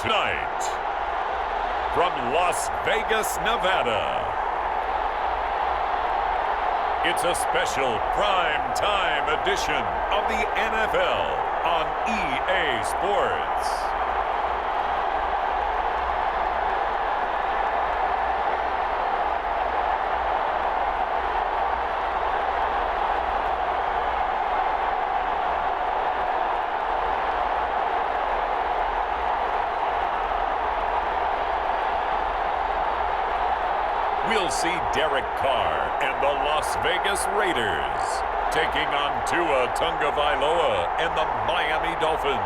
Tonight, from Las Vegas, Nevada, it's a special prime time edition of the NFL on EA Sports. We'll see Derek Carr and the Las Vegas Raiders taking on Tua Tagovailoa and the Miami Dolphins.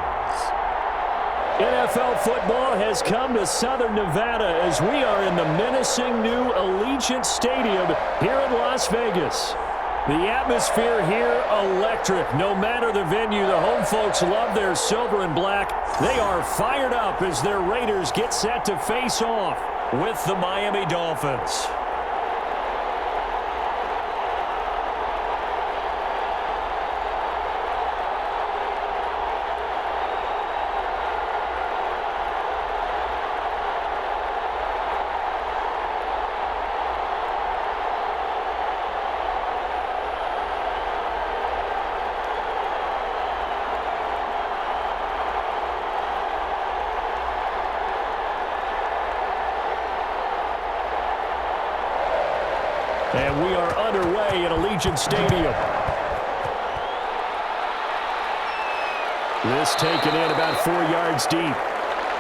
NFL football has come to Southern Nevada as we are in the menacing new Allegiant Stadium here in Las Vegas. The atmosphere here electric. No matter the venue, the home folks love their silver and black. They are fired up as their Raiders get set to face off with the Miami Dolphins. And we are underway at Allegiant Stadium. This taken in about 4 yards deep.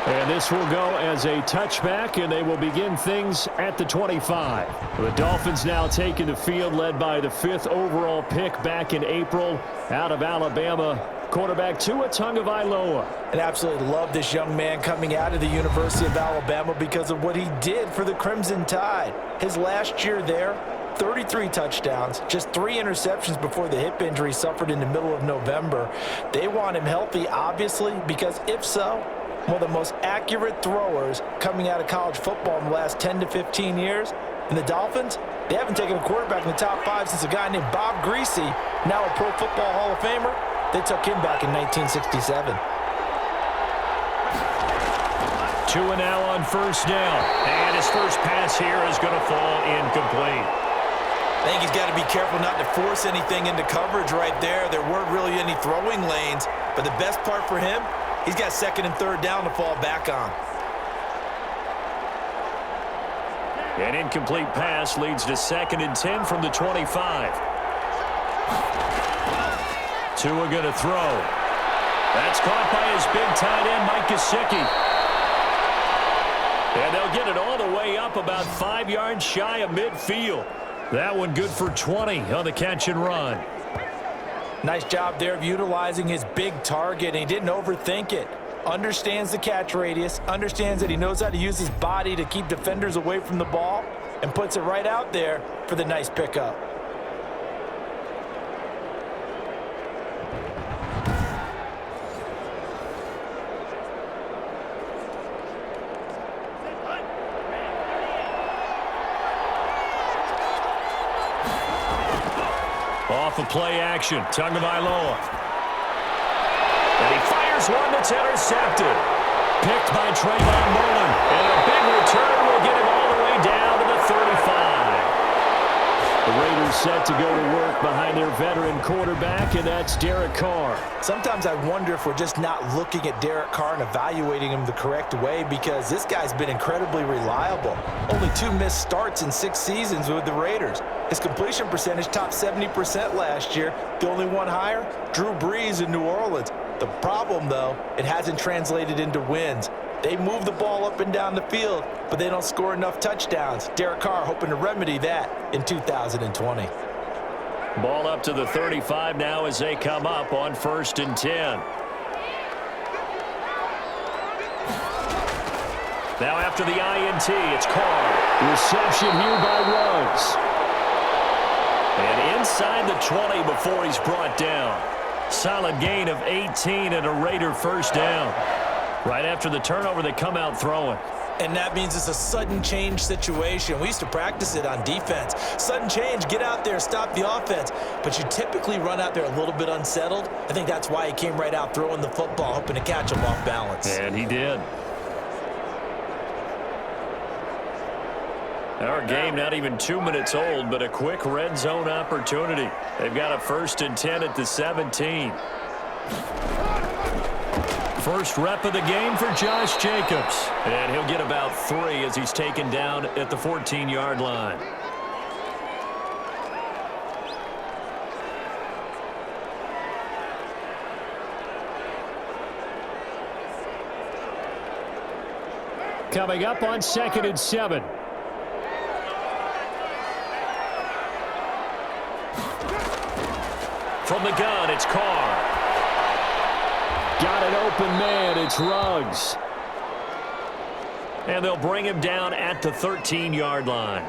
And this will go as a touchback, and they will begin things at the 25. The Dolphins now taking the field, led by the 5th overall pick back in April out of Alabama, quarterback Tua Tagovailoa. And absolutely love this young man coming out of the University of Alabama because of what he did for the Crimson Tide. His last year there, 33 touchdowns, just 3 interceptions before the hip injury suffered in the middle of November. They want him healthy, obviously, because if so, one of the most accurate throwers coming out of college football in the last 10 to 15 years. And the Dolphins, they haven't taken a quarterback in the top 5 since a guy named Bob Greasy, now a Pro Football Hall of Famer. They took him back in 1967. Tua now on first down. And his first pass here is going to fall incomplete. I think he's got to be careful not to force anything into coverage right there. There weren't really any throwing lanes, but the best part for him, he's got 2nd and 3rd down to fall back on. An incomplete pass leads to 2nd and 10 from the 25. Tua going to throw. That's caught by his big tight end, Mike Gesicki. And they'll get it all the way up about 5 yards shy of midfield. That one good for 20 on the catch and run. Nice job there of utilizing his big target. He didn't overthink it. Understands the catch radius. Understands that he knows how to use his body to keep defenders away from the ball. And puts it right out there for the nice pickup. Off of play action, Tagovailoa. And he fires one that's intercepted. Picked by Trayvon Mullen. And a big return will get him all the way down to the 35. The Raiders set to go to work behind their veteran quarterback, and that's Derek Carr. Sometimes I wonder if we're just not looking at Derek Carr and evaluating him the correct way, because this guy's been incredibly reliable. Only 2 missed starts in 6 seasons with the Raiders. His completion percentage topped 70% last year. The only one higher, Drew Brees in New Orleans. The problem, though, it hasn't translated into wins. They move the ball up and down the field, but they don't score enough touchdowns. Derek Carr hoping to remedy that in 2020. Ball up to the 35 now as they come up on 1st and 10. Now after the INT, it's Carr. Reception here by Ruggs. And inside the 20 before he's brought down. Solid gain of 18 and a Raider first down. Right after the turnover, they come out throwing. And that means it's a sudden change situation. We used to practice it on defense. Sudden change, get out there, stop the offense. But you typically run out there a little bit unsettled. I think that's why he came right out throwing the football, hoping to catch him off balance. And he did. Our game not even 2 minutes old, but a quick red zone opportunity. They've got a 1st and 10 at the 17. First rep of the game for Josh Jacobs. And he'll get about 3 as he's taken down at the 14-yard line. Coming up on 2nd and 7. From the gun, it's Carr. Got an open man, it's Ruggs. And they'll bring him down at the 13-yard line.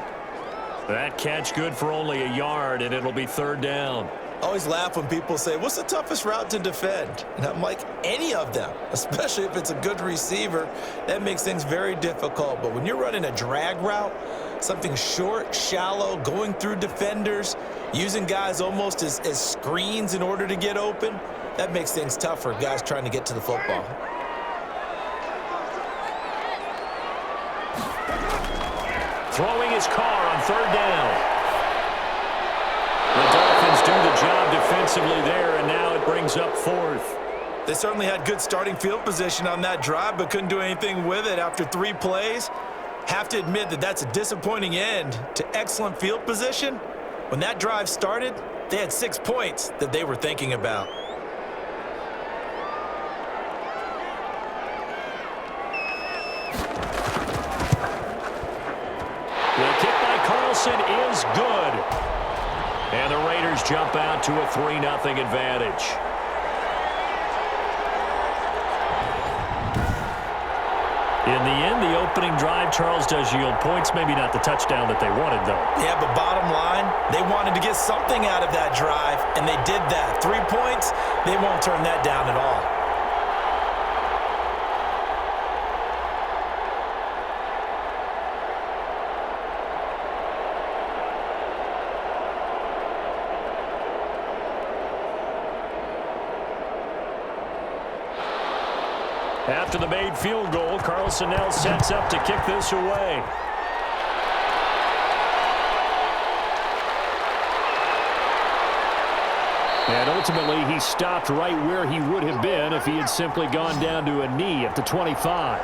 That catch good for only a yard, and it'll be 3rd down. I always laugh when people say, what's the toughest route to defend? And I'm like, any of them, especially if it's a good receiver. That makes things very difficult. But when you're running a drag route, something short, shallow, going through defenders, using guys almost as screens in order to get open, that makes things tough for guys trying to get to the football. Throwing his Carr on 3rd down. The Dolphins do the job defensively there, and now it brings up 4th. They certainly had good starting field position on that drive, but couldn't do anything with it after 3 plays. Have to admit that that's a disappointing end to excellent field position. When that drive started, they had 6 points that they were thinking about. The kick by Carlson is good. And the Raiders jump out to a 3-0 advantage. In the end, the opening drive, Charles, does yield points. Maybe not the touchdown that they wanted, though. Yeah, but bottom line, they wanted to get something out of that drive, and they did that. 3 points, they won't turn that down at all. After the made field goal, Carlson now sets up to kick this away. And ultimately, he stopped right where he would have been if he had simply gone down to a knee at the 25.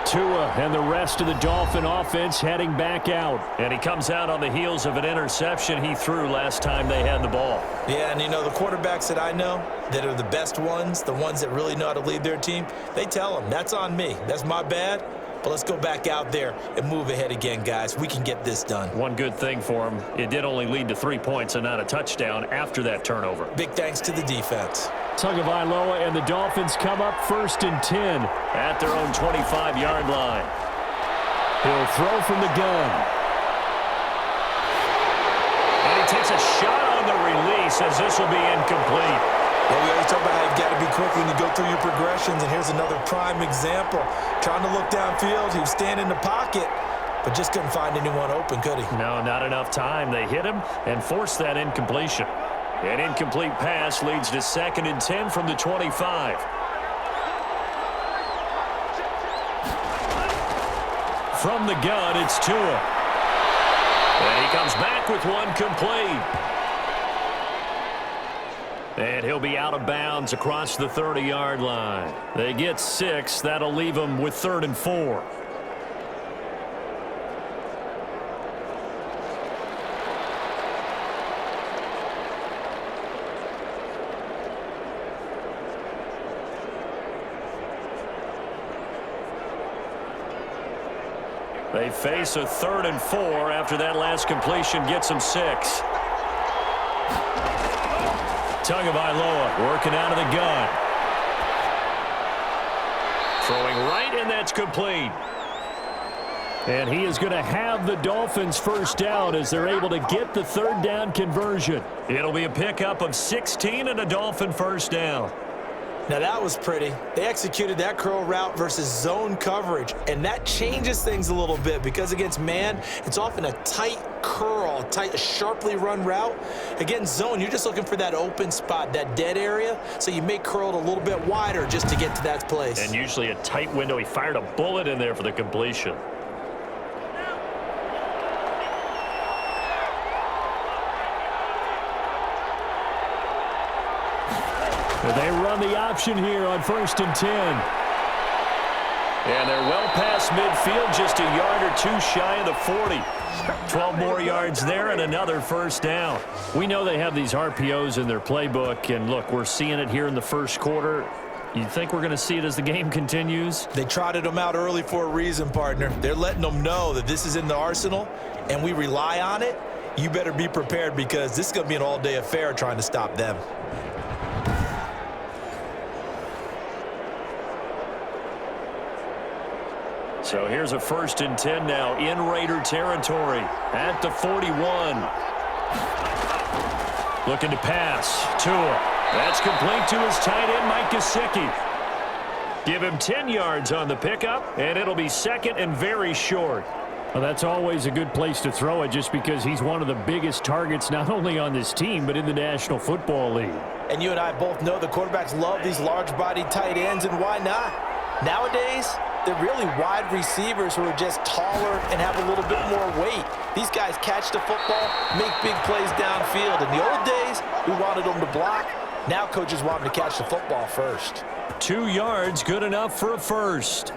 Tua and the rest of the Dolphin offense heading back out. And he comes out on the heels of an interception he threw last time they had the ball. Yeah, and you know, the quarterbacks that I know that are the best ones, the ones that really know how to lead their team, they tell them, that's on me. That's my bad. But let's go back out there and move ahead again, guys. We can get this done. One good thing for him, it did only lead to 3 points and not a touchdown after that turnover. Big thanks to the defense. Tagovailoa and the Dolphins come up 1st and 10 at their own 25-yard line. He'll throw from the gun. And he takes a shot on the release as this will be incomplete. Well, we always talk about how you've got to be quick when you go through your progressions, and here's another prime example. Trying to look downfield, he was standing in the pocket, but just couldn't find anyone open, could he? No, not enough time. They hit him and forced that incompletion. An incomplete pass leads to 2nd and 10 from the 25. From the gun, it's Tua. And he comes back with one complete. And he'll be out of bounds across the 30-yard line. They get 6. That'll leave them with 3rd and 4. They face a 3rd and 4 after that last completion gets them 6. Tagovailoa working out of the gun. Throwing right, and that's complete. And he is going to have the Dolphins first down as they're able to get the 3rd down conversion. It'll be a pickup of 16 and a Dolphin first down. Now that was pretty. They executed that curl route versus zone coverage, and that changes things a little bit because against man, it's often a tight curl, tight, sharply run route. Against zone, you're just looking for that open spot, that dead area, so you may curl it a little bit wider just to get to that place. And usually a tight window. He fired a bullet in there for the completion. They run the option here on 1st and 10. And they're well past midfield, just a yard or two shy of the 40. 12 more yards there and another first down. We know they have these RPOs in their playbook, and look, we're seeing it here in the first quarter. You think we're going to see it as the game continues? They trotted them out early for a reason, partner. They're letting them know that this is in the arsenal, and we rely on it. You better be prepared because this is going to be an all-day affair trying to stop them. So here's a 1st and 10 now in Raider territory at the 41. Looking to pass. Tua. That's complete to his tight end, Mike Gesicki. Give him 10 yards on the pickup, and it'll be 2nd and very short. Well, that's always a good place to throw it just because he's one of the biggest targets not only on this team but in the National Football League. And you and I both know the quarterbacks love these large-bodied tight ends, and why not? Nowadays, they're really wide receivers who are just taller and have a little bit more weight. These guys catch the football, make big plays downfield. In the old days, we wanted them to block. Now coaches want them to catch the football first. 2 yards, good enough for a first.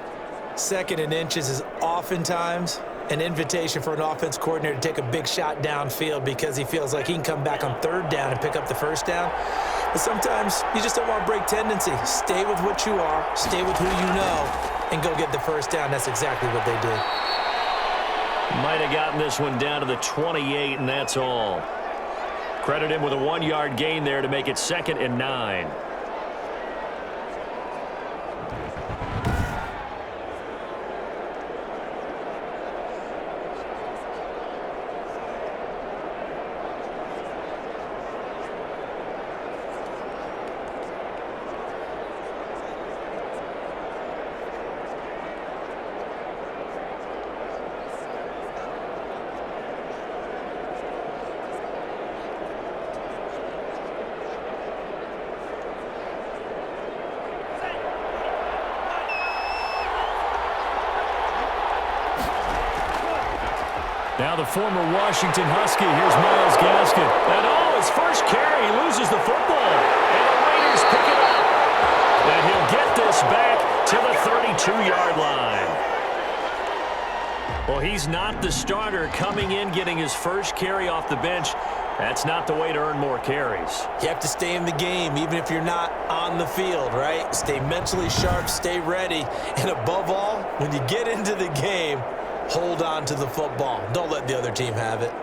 2nd and inches is oftentimes an invitation for an offense coordinator to take a big shot downfield because he feels like he can come back on 3rd down and pick up the first down. But sometimes you just don't want to break tendency. Stay with what you are, stay with who you know, and go get the first down. That's exactly what they did. Might have gotten this one down to the 28, and that's all. Credit him with a 1-yard gain there to make it 2nd and 9. Now the former Washington Husky, here's Myles Gaskin. And his first carry, he loses the football. And the Raiders pick it up. And he'll get this back to the 32-yard line. Well, he's not the starter coming in, getting his first carry off the bench. That's not the way to earn more carries. You have to stay in the game, even if you're not on the field, right? Stay mentally sharp, stay ready. And above all, when you get into the game, hold on to the football. Don't let the other team have it.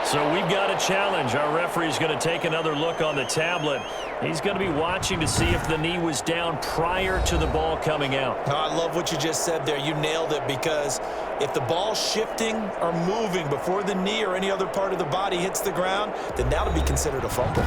So we've got a challenge. Our referee's going to take another look on the tablet. He's going to be watching to see if the knee was down prior to the ball coming out. Oh, I love what you just said there. You nailed it, because if the ball's shifting or moving before the knee or any other part of the body hits the ground, then that'll be considered a fumble.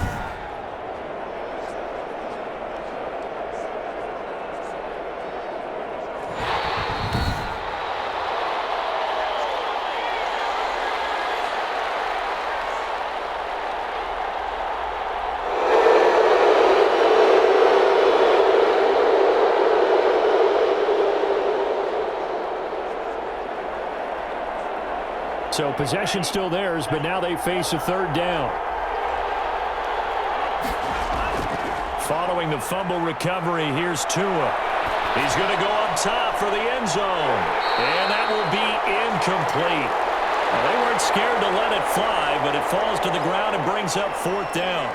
So possession still theirs, but now they face a 3rd down. Following the fumble recovery, here's Tua. He's going to go up top for the end zone. And that will be incomplete. Well, they weren't scared to let it fly, but it falls to the ground and brings up 4th down.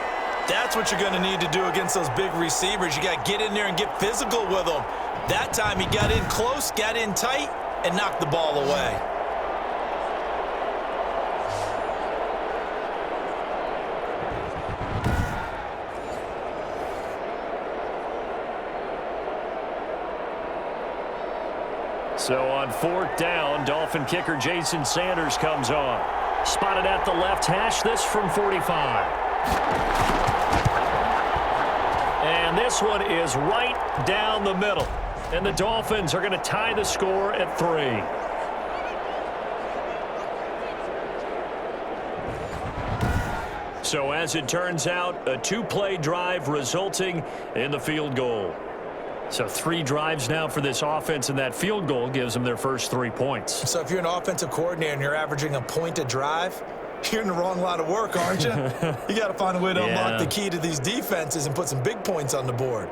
That's what you're going to need to do against those big receivers. You got to get in there and get physical with them. That time he got in close, got in tight, and knocked the ball away. So on 4th down, Dolphin kicker Jason Sanders comes on. Spotted at the left hash, this from 45. And this one is right down the middle. And the Dolphins are going to tie the score at 3. So as it turns out, a two-play drive resulting in the field goal. So 3 drives now for this offense, and that field goal gives them their first 3 points. So if you're an offensive coordinator and you're averaging a point a drive, you're in the wrong line of work, aren't you? You got to find a way to unlock the key to these defenses and put some big points on the board.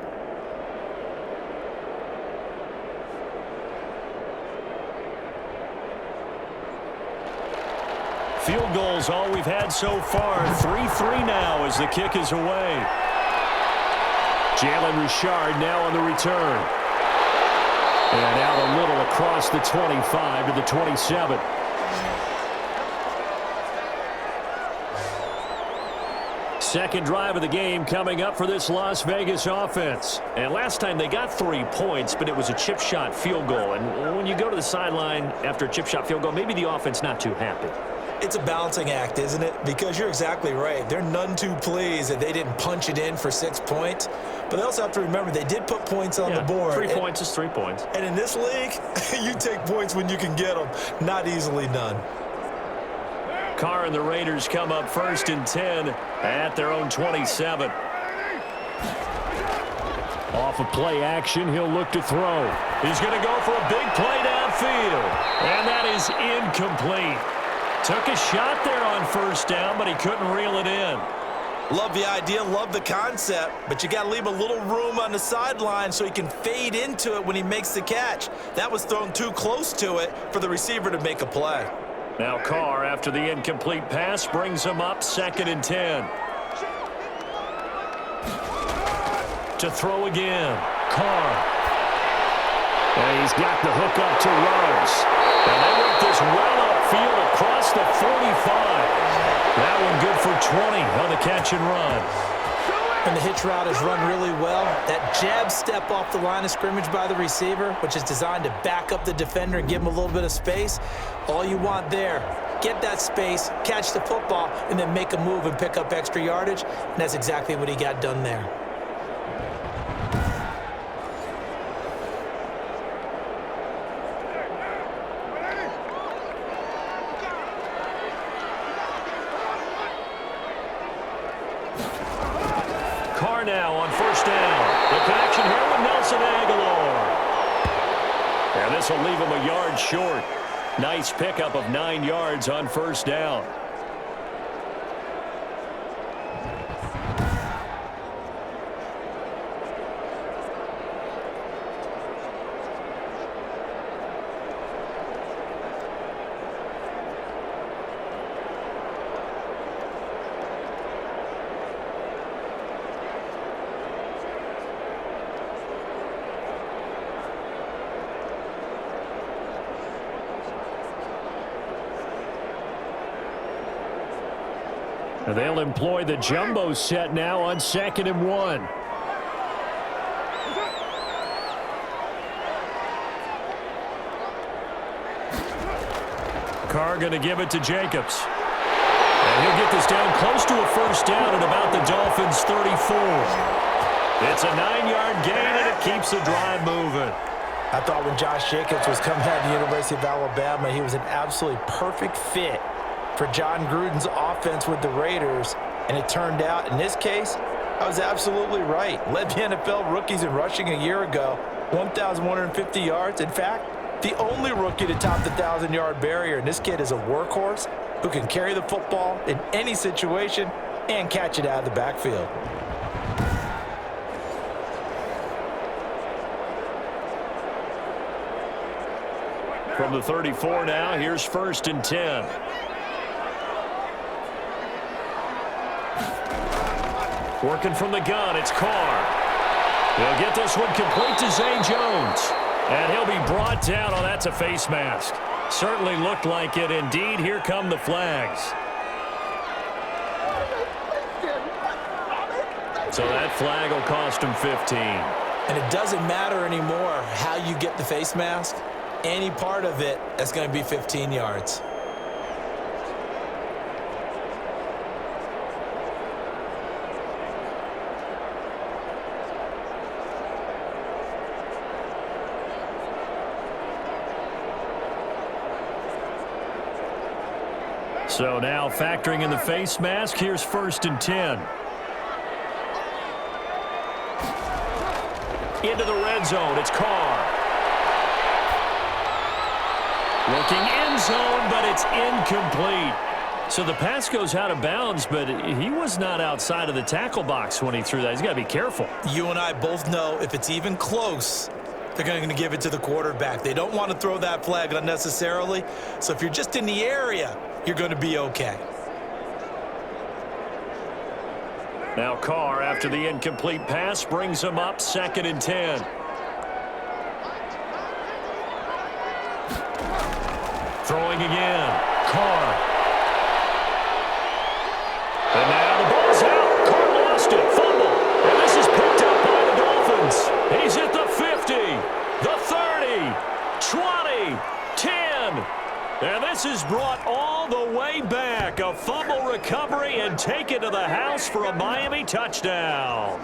Field goals all we've had so far. 3-3 now as the kick is away. Jalen Richard now on the return. And out a little across the 25 to the 27. Second drive of the game coming up for this Las Vegas offense. And last time they got 3 points, but it was a chip shot field goal. And when you go to the sideline after a chip shot field goal, maybe the offense not too happy. It's a balancing act, isn't it? Because you're exactly right. They're none too pleased that they didn't punch it in for 6 points. But they also have to remember they did put points on the board. 3 points is 3 points. And in this league, you take points when you can get them. Not easily done. Carr and the Raiders come up first and 10 at their own 27. Off of play action, he'll look to throw. He's going to go for a big play downfield. And that is incomplete. Took a shot there on first down, but he couldn't reel it in. Love the idea, love the concept, but you got to leave a little room on the sideline so he can fade into it when he makes the catch. That was thrown too close to it for the receiver to make a play. Now Carr, after the incomplete pass, brings him up 2nd and 10. To throw again, Carr. And he's got the hook up to Rose. And they work this well upfield across the 45. That one good for 20 on the catch and run. And the hitch route is run really well. That jab step off the line of scrimmage by the receiver, which is designed to back up the defender and give him a little bit of space. All you want there, get that space, catch the football, and then make a move and pick up extra yardage. And that's exactly what he got done there. Carr now on first down. The connection here with Nelson Aguilar. And this will leave him a yard short. Nice pickup of 9 yards on first down. They'll employ the jumbo set now on 2nd and 1. Carr going to give it to Jacobs. And he'll get this down close to a first down at about the Dolphins' 34. It's a 9-yard gain, and it keeps the drive moving. I thought when Josh Jacobs was coming out of the University of Alabama, he was an absolutely perfect fit for John Gruden's offense with the Raiders, and it turned out, in this case, I was absolutely right. Led the NFL rookies in rushing a year ago, 1,150 yards. In fact, the only rookie to top the 1,000-yard barrier, and this kid is a workhorse who can carry the football in any situation and catch it out of the backfield. From the 34 now, here's 1st and 10. Working from the gun, it's Carr. He'll get this one complete to Zay Jones. And he'll be brought down. Oh, that's a face mask. Certainly looked like it. Indeed, here come the flags. So that flag will cost him 15. And it doesn't matter anymore how you get the face mask. Any part of it, that's going to be 15 yards. So now factoring in the face mask, here's 1st and 10. Into the red zone, it's Carr. Looking end zone, but it's incomplete. So the pass goes out of bounds, but he was not outside of the tackle box when he threw that. He's got to be careful. You and I both know if it's even close, they're going to give it to the quarterback. They don't want to throw that flag unnecessarily. So if you're just in the area, you're going to be okay. Now Carr, after the incomplete pass, brings him up 2nd and 10. Throwing again. Carr. And now the ball's out. Carr lost it. Fumble. And this is picked up by the Dolphins. He's at the 50, the 30, 20, 10. And this is brought all the way back. A fumble recovery and take it to the house for a Miami touchdown.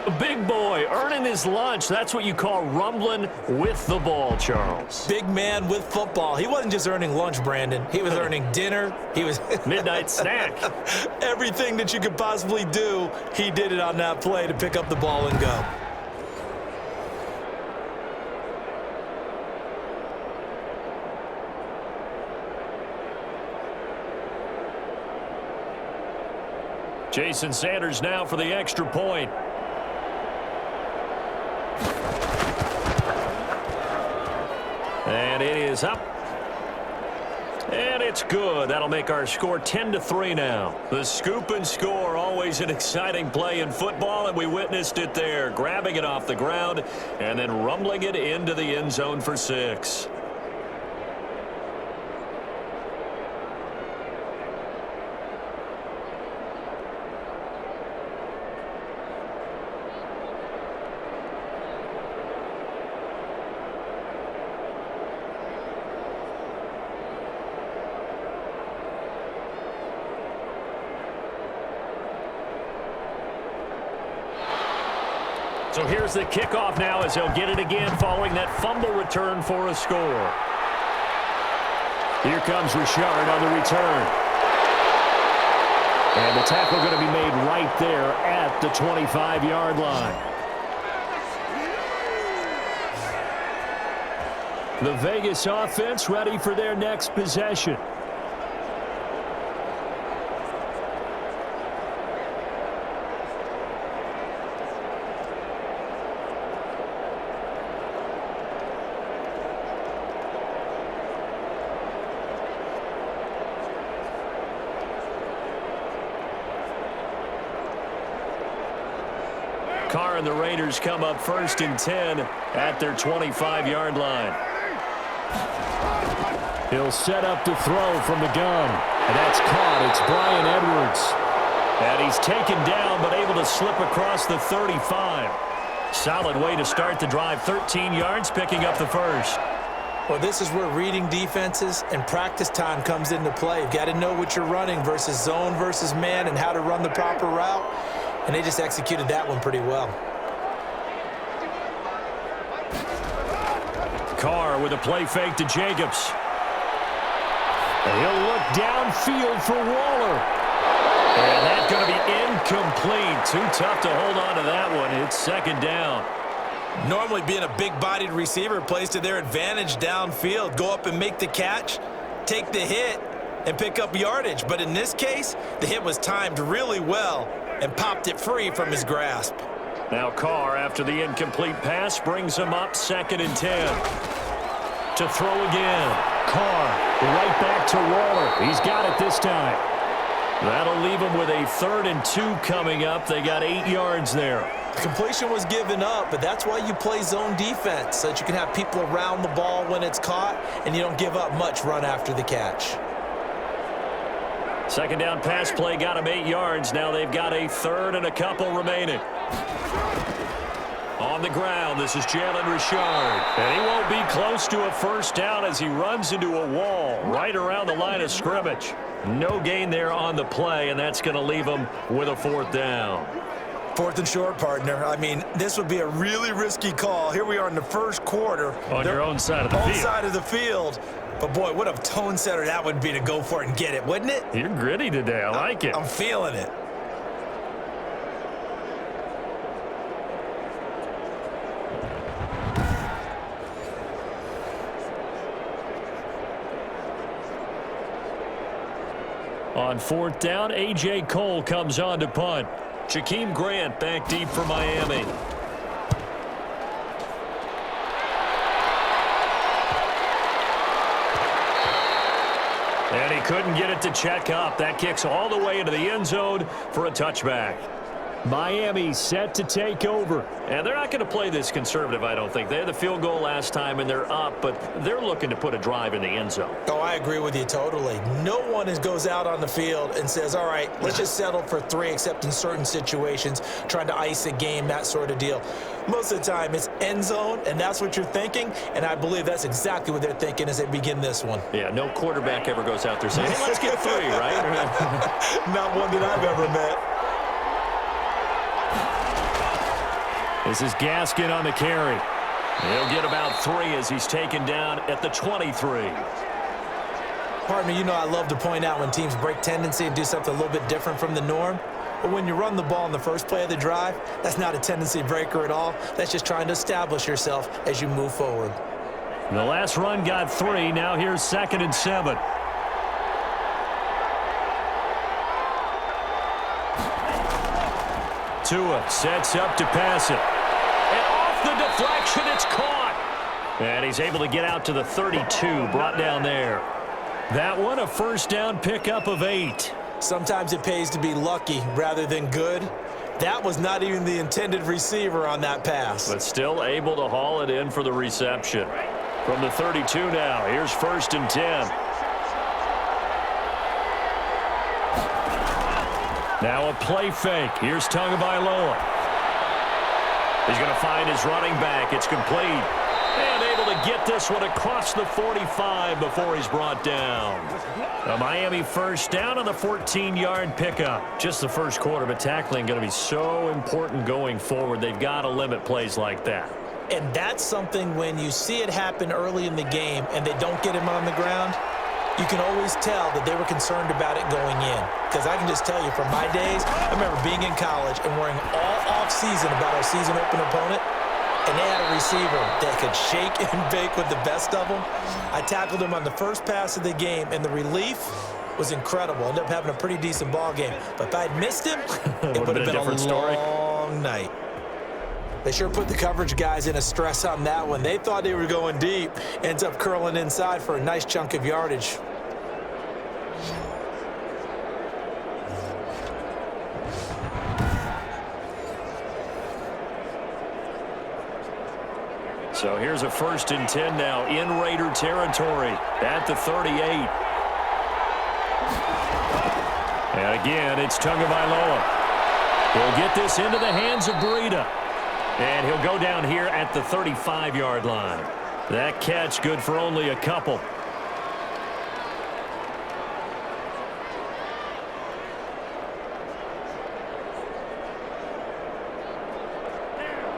A big boy earning his lunch. That's what you call rumbling with the ball, Charles. Big man with football. He wasn't just earning lunch, Brandon. He was earning dinner. He was midnight snack. Everything that you could possibly do, he did it on that play to pick up the ball and go. Jason Sanders now for the extra point. And it is up. And it's good. That'll make our score 10-3 now. The scoop and score, always an exciting play in football, and we witnessed it there. Grabbing it off the ground and then rumbling it into the end zone for 6. So here's the kickoff now as they'll get it again following that fumble return for a score. Here comes Richard on the return. And the tackle going to be made right there at the 25-yard line. The Vegas offense ready for their next possession. Carr and the Raiders come up 1st and 10 at their 25-yard line. He'll set up to throw from the gun. And that's caught. It's Bryan Edwards. And he's taken down but able to slip across the 35. Solid way to start the drive. 13 yards, picking up the first. Well, this is where reading defenses and practice time comes into play. You've got to know what you're running versus zone versus man and how to run the proper route. And they just executed that one pretty well. Carr with a play fake to Jacobs. And he'll look downfield for Waller. And that's going to be incomplete. Too tough to hold on to that one. It's 2nd down. Normally being a big-bodied receiver plays to their advantage downfield. Go up and make the catch, take the hit, and pick up yardage. But in this case, the hit was timed really well and popped it free from his grasp. Now Carr, after the incomplete pass, brings him up 2nd and 10. To throw again. Carr right back to Waller. He's got it this time. That'll leave him with a 3rd and 2 coming up. They got 8 yards there. The completion was given up, but that's why you play zone defense, so that you can have people around the ball when it's caught, and you don't give up much run after the catch. 2nd down pass play got him 8 yards. Now they've got a 3rd and a couple remaining. On the ground, this is Jalen Richard. And he won't be close to a 1st down as he runs into a wall right around the line of scrimmage. No gain there on the play, and that's going to leave him with a 4th down. 4th and short, partner. I mean, this would be a really risky call. Here we are in the first quarter. On your own side of the field. Own side of the field. But, boy, what a tone setter that would be to go for it and get it, wouldn't it? You're gritty today. I like it. I'm feeling it. On 4th down, A.J. Cole comes on to punt. Jakeem Grant back deep for Miami. And he couldn't get it to check up. That kicks all the way into the end zone for a touchback. Miami set to take over. And they're not going to play this conservative, I don't think. They had the field goal last time, and they're up, but they're looking to put a drive in the end zone. Oh, I agree with you totally. No one goes out on the field and says, all right, let's just settle for 3, except in certain situations, trying to ice a game, that sort of deal. Most of the time, it's end zone, and that's what you're thinking, and I believe that's exactly what they're thinking as they begin this one. Yeah, no quarterback ever goes out there saying, hey, let's get 3, right? Not one that I've ever met. This is Gaskin on the carry. He'll get about 3 as he's taken down at the 23. Partner, you know I love to point out when teams break tendency and do something a little bit different from the norm. But when you run the ball in the first play of the drive, that's not a tendency breaker at all. That's just trying to establish yourself as you move forward. The last run got 3. Now here's 2nd and 7. Tua sets up to pass it. And off the deflection, it's caught. And he's able to get out to the 32, brought down there. That one, a first down pickup of 8. Sometimes it pays to be lucky rather than good. That was not even the intended receiver on that pass. But still able to haul it in for the reception. From the 32 now, here's 1st and 10. Now a play fake. Here's Tagovailoa. He's going to find his running back. It's complete. And able to get this one across the 45 before he's brought down. A Miami first down on the 14-yard pickup. Just the first quarter, but tackling going to be so important going forward. They've got to limit plays like that. And that's something when you see it happen early in the game and they don't get him on the ground, you can always tell that they were concerned about it going in. Because I can just tell you from my days, I remember being in college and worrying all off-season about our season open opponent, and they had a receiver that could shake and bake with the best of them. I tackled him on the first pass of the game, and the relief was incredible. Ended up having a pretty decent ball game. But if I'd missed him, it would have been a long night. They sure put the coverage guys in a stress on that one. They thought they were going deep. Ends up curling inside for a nice chunk of yardage. So here's a 1st and 10 now in Raider territory at the 38. And again, it's Tagovailoa. He'll get this into the hands of Breida. And he'll go down here at the 35-yard line. That catch good for only a couple.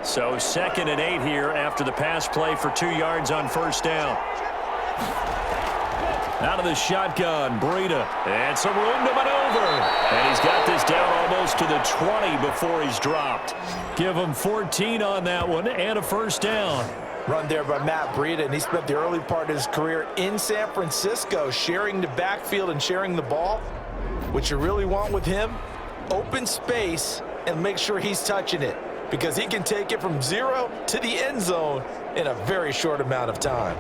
So 2nd and 8 here after the pass play for 2 yards on first down. Out of the shotgun, Breida. And some room to maneuver. And he's got this down almost to the 20 before he's dropped. Give him 14 on that one and a first down. Run there by Matt Breida, and he spent the early part of his career in San Francisco sharing the backfield and sharing the ball. What you really want with him, open space and make sure he's touching it, because he can take it from 0 to the end zone in a very short amount of time.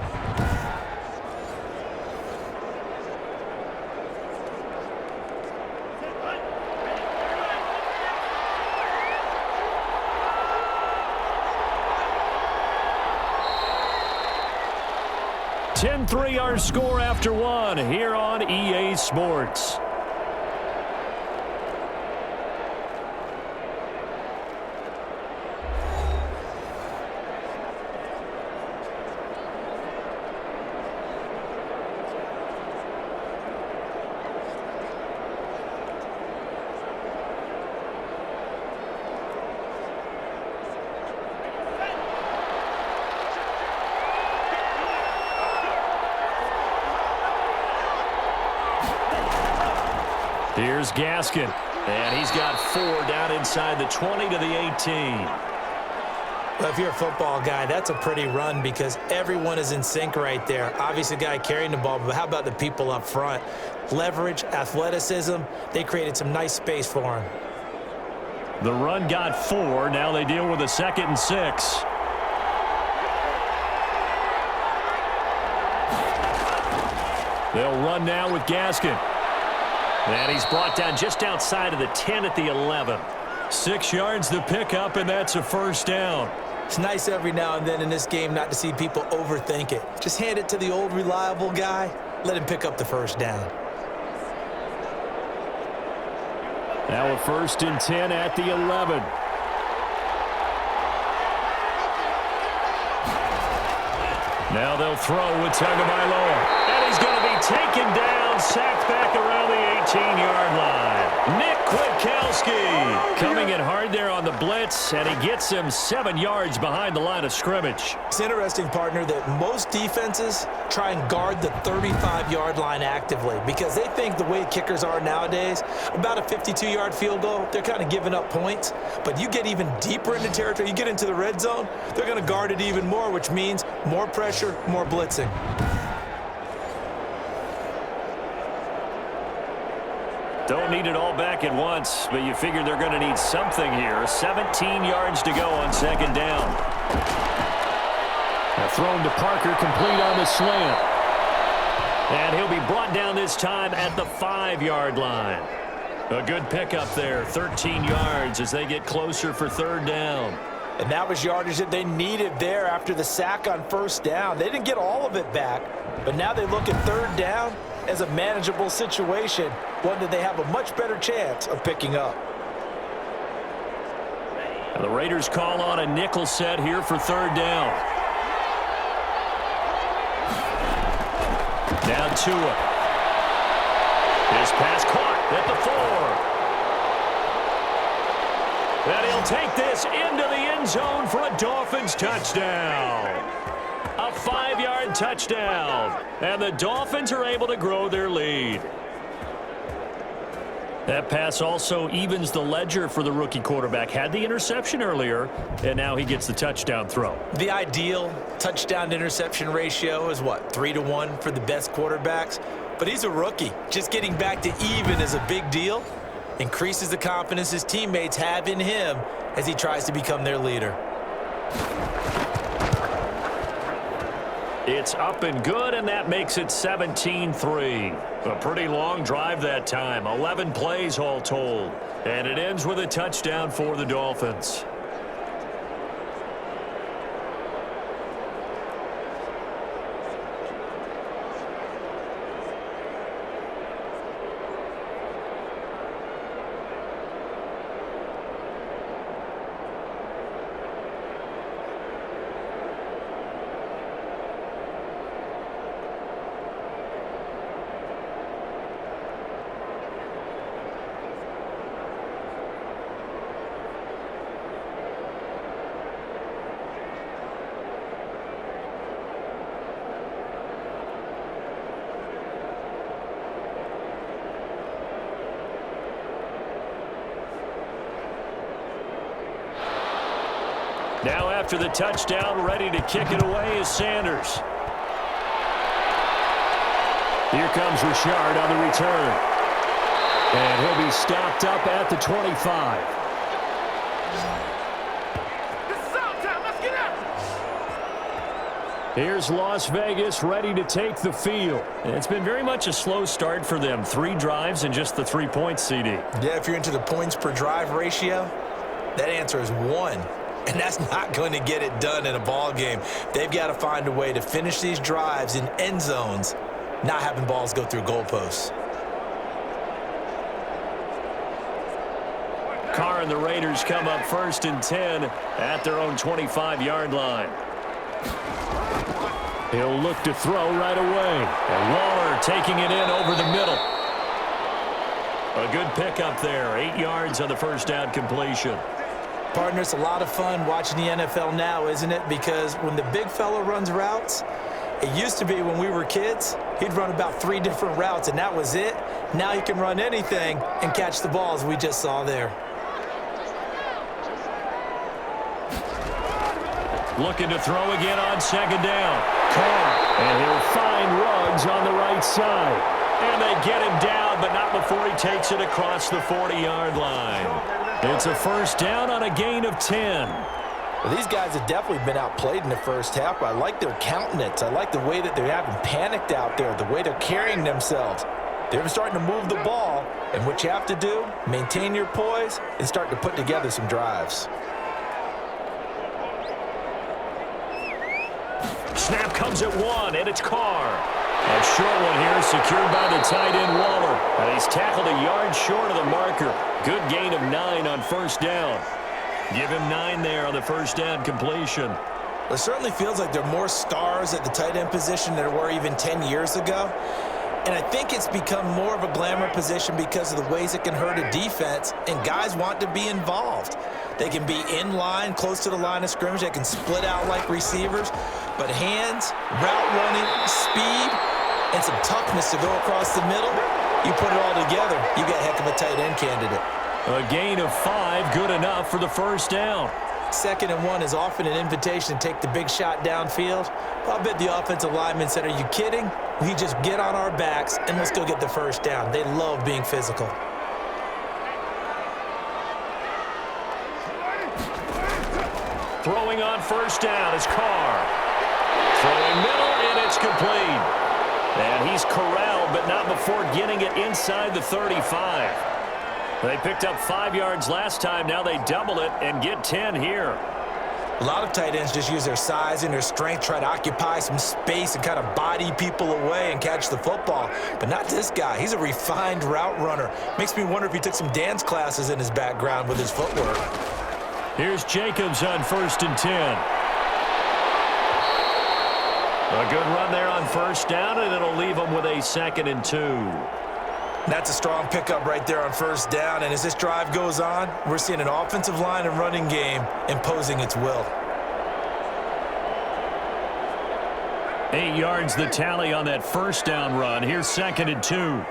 (10-3) our score after one here on EA Sports. Here's Gaskin, and he's got 4 down inside the 20 to the 18. Well, if you're a football guy, that's a pretty run because everyone is in sync right there. Obviously, the guy carrying the ball, but how about the people up front? Leverage, athleticism, they created some nice space for him. The run got 4. Now they deal with a 2nd and 6. They'll run now with Gaskin. And he's brought down just outside of the 10 at the 11. 6 yards the pickup, and that's a 1st down. It's nice every now and then in this game not to see people overthink it. Just hand it to the old reliable guy. Let him pick up the 1st down. Now a 1st and 10 at the 11. Now they'll throw with Tagovailoa. And he's going to be taken down, sacked back around the 18-yard line. Nick Kwiatkowski coming in hard there on the blitz, and he gets him 7 yards behind the line of scrimmage. It's interesting, partner, that most defenses try and guard the 35-yard line actively because they think the way kickers are nowadays, about a 52-yard field goal, they're kind of giving up points. But you get even deeper into territory, you get into the red zone, they're going to guard it even more, which means more pressure, more blitzing. Don't need it all back at once, but you figure they're going to need something here. 17 yards to go on 2nd down. Now thrown to Parker, complete on the slant. And he'll be brought down this time at the 5-yard line. A good pickup there, 13 yards as they get closer for 3rd down. And that was yardage that they needed there after the sack on 1st down. They didn't get all of it back, but now they look at 3rd down as a manageable situation, one that they have a much better chance of picking up. And the Raiders call on a nickel set here for 3rd down. Now Tua. His pass caught at the 4. And he'll take this into the end zone for a Dolphins touchdown. A 5-yard touchdown. And the Dolphins are able to grow their lead. That pass also evens the ledger for the rookie quarterback. Had the interception earlier, and now he gets the touchdown throw. The ideal touchdown-interception ratio is what, 3-to-1 for the best quarterbacks? But he's a rookie. Just getting back to even is a big deal. Increases the confidence his teammates have in him as he tries to become their leader. It's up and good, and that makes it 17-3. A pretty long drive that time, 11 plays all told. And it ends with a touchdown for the Dolphins. Now after the touchdown, ready to kick it away is Sanders. Here comes Richard on the return. And he'll be stopped up at the 25. Here's Las Vegas ready to take the field. And it's been very much a slow start for them. 3 drives and just the 3 points, CD. Yeah, if you're into the points per drive ratio, that answer is 1. And that's not going to get it done in a ball game. They've got to find a way to finish these drives in end zones, not having balls go through goalposts. Carr and the Raiders come up 1st and 10 at their own 25-yard line. He'll look to throw right away. And Waller taking it in over the middle. A good pickup there. 8 yards on the 1st down completion. Partner, it's a lot of fun watching the NFL now, isn't it? Because when the big fella runs routes, it used to be when we were kids, he'd run about 3 different routes, and that was it. Now he can run anything and catch the ball, as we just saw there. Looking to throw again on second down. Carr, and he'll find Ruggs on the right side. And they get him down, but not before he takes it across the 40-yard line. It's a first down on a gain of 10. Well, these guys have definitely been outplayed in the first half, but I like their countenance. I like the way that they're having panicked out there, the way they're carrying themselves. They're starting to move the ball, and what you have to do, maintain your poise and start to put together some drives. Snap comes at one, and it's Carr. A short one here, secured by the tight end Waller. And he's tackled a yard short of the marker. Good gain of 9 on first down. Give him 9 there on the first down completion. It certainly feels like there are more stars at the tight end position than there were even 10 years ago. And I think it's become more of a glamour position because of the ways it can hurt a defense, and guys want to be involved. They can be in line, close to the line of scrimmage. They can split out like receivers. But hands, route running, speed, and some toughness to go across the middle, you put it all together, you got a heck of a tight end candidate. A gain of 5, good enough for the first down. 2nd and 1 is often an invitation to take the big shot downfield. I'll bet the offensive lineman said, "Are you kidding? We just get on our backs and let's go get the first down." They love being physical. Throwing on first down is Carr. Throwing middle, and it's complete. And he's corralled, but not before getting it inside the 35. They picked up 5 yards last time. Now they double it and get 10 here. A lot of tight ends just use their size and their strength, try to occupy some space and kind of body people away and catch the football. But not this guy. He's a refined route runner. Makes me wonder if he took some dance classes in his background with his footwork. Here's Jacobs on 1st and 10. A good run there on first down, and it'll leave them with a 2nd and 2. That's a strong pickup right there on first down, and as this drive goes on, we're seeing an offensive line and running game imposing its will. 8 yards the tally on that first down run. Here's 2nd and 2.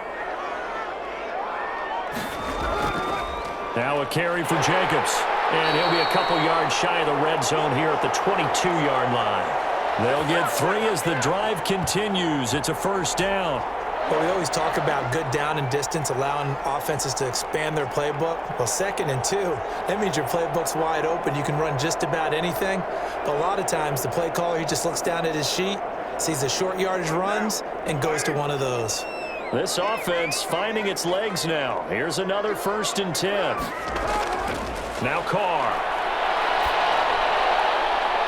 Now a carry for Jacobs, and he'll be a couple yards shy of the red zone here at the 22-yard line. They'll get 3 as the drive continues. It's a first down. Well, we always talk about good down and distance, allowing offenses to expand their playbook. Well, 2nd and 2, that means your playbook's wide open. You can run just about anything. But a lot of times, the play caller, he just looks down at his sheet, sees the short yardage runs, and goes to one of those. This offense finding its legs now. Here's another 1st and 10. Now Carr.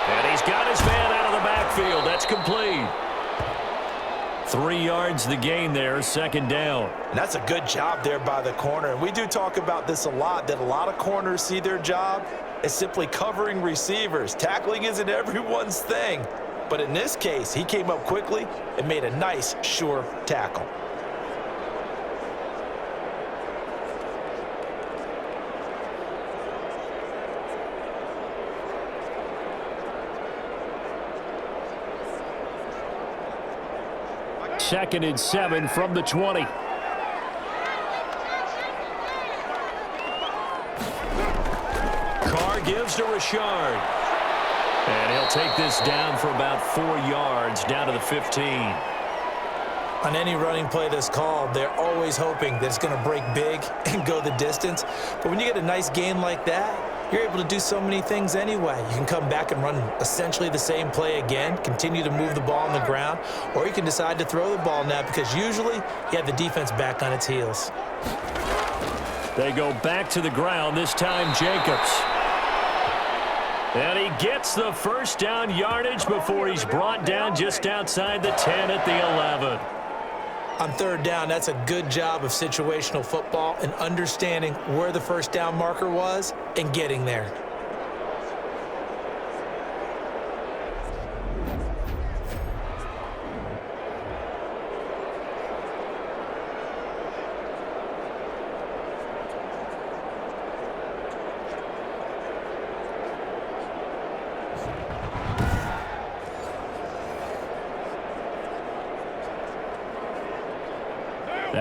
And he's got his man out of the backfield. That's complete. 3 yards the gain there, 2nd down. And that's a good job there by the corner. And we do talk about this a lot, that a lot of corners see their job as simply covering receivers. Tackling isn't everyone's thing. But in this case, he came up quickly and made a nice, sure tackle. Second and 7 from the 20. Carr gives to Richard. And he'll take this down for about 4 yards, down to the 15. On any running play that's called, they're always hoping that it's going to break big and go the distance. But when you get a nice gain like that, you're able to do so many things anyway. You can come back and run essentially the same play again, continue to move the ball on the ground, or you can decide to throw the ball now because usually you have the defense back on its heels. They go back to the ground, this time Jacobs. And he gets the first down yardage before he's brought down just outside the 10 at the 11. On 3rd down, that's a good job of situational football and understanding where the first down marker was and getting there.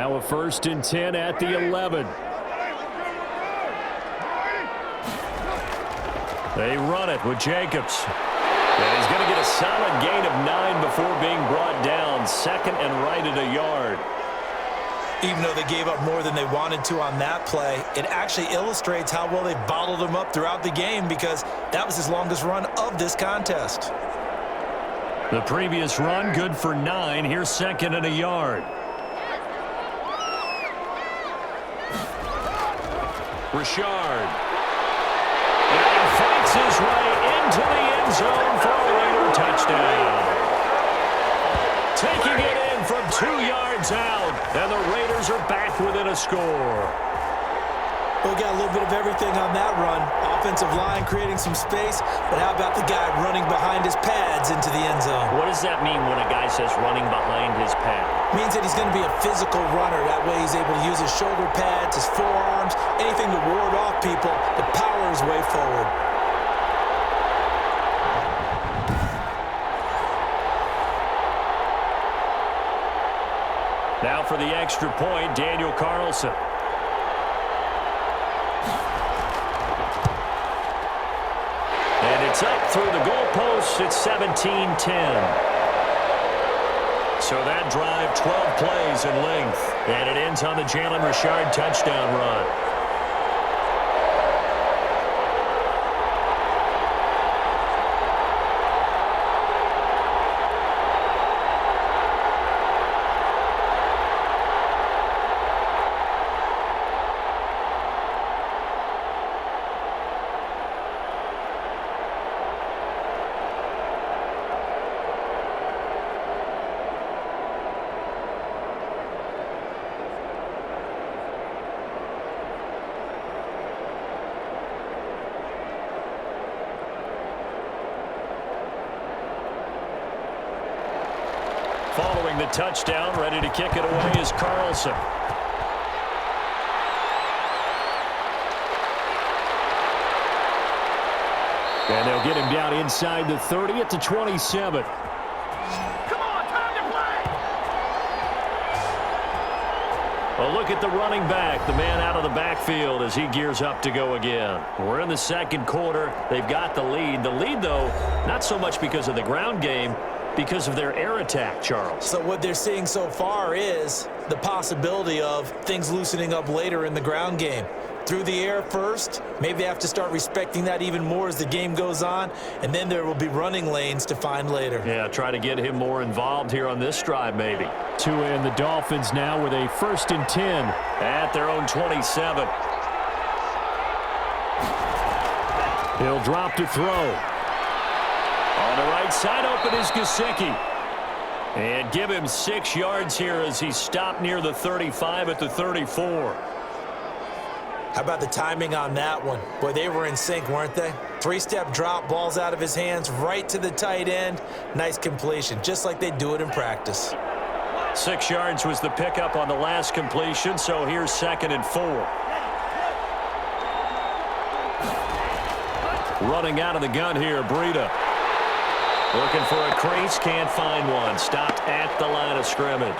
Now a 1st and 10 at the 11. They run it with Jacobs. And he's going to get a solid gain of 9 before being brought down. 2nd and right at a yard. Even though they gave up more than they wanted to on that play, it actually illustrates how well they bottled them up throughout the game, because that was his longest run of this contest. The previous run good for 9. Here's 2nd and a yard. Richard. And he fights his way into the end zone for a Raider touchdown. Taking it in from 2 yards out, and the Raiders are back within a score. We got a little bit of everything on that run. Offensive line creating some space, but how about the guy running behind his pads into the end zone? What does that mean when a guy says running behind his pad? Means that he's going to be a physical runner. That way he's able to use his shoulder pads, his forearms, anything to ward off people, to power his way forward. Now for the extra point, Daniel Carlson. And it's up through the goalposts. It's 17-10. So that drive, 12 plays in length. And it ends on the Jalen Richard touchdown run. Following the touchdown, ready to kick it away is Carlson. And they'll get him down inside the 30 at the 27. Come on, time to play! Well, look at the running back, the man out of the backfield as he gears up to go again. We're in the 2nd quarter. They've got the lead. The lead, though, not so much because of the ground game, because of their air attack, Charles. So what they're seeing so far is the possibility of things loosening up later in the ground game. Through the air first, maybe they have to start respecting that even more as the game goes on, and then there will be running lanes to find later. Yeah, try to get him more involved here on this drive maybe. Tua and the Dolphins now with a 1st and 10 at their own 27. He'll drop to throw. On the right side open is Gesicki. And give him 6 yards here as he stopped near the 35 at the 34. How about the timing on that one? Boy, they were in sync, weren't they? 3-step drop, balls out of his hands, right to the tight end. Nice completion, just like they do it in practice. 6 yards was the pickup on the last completion, so here's 2nd and 4. Running out of the gun here, Breida. Looking for a crease, can't find one. Stopped at the line of scrimmage.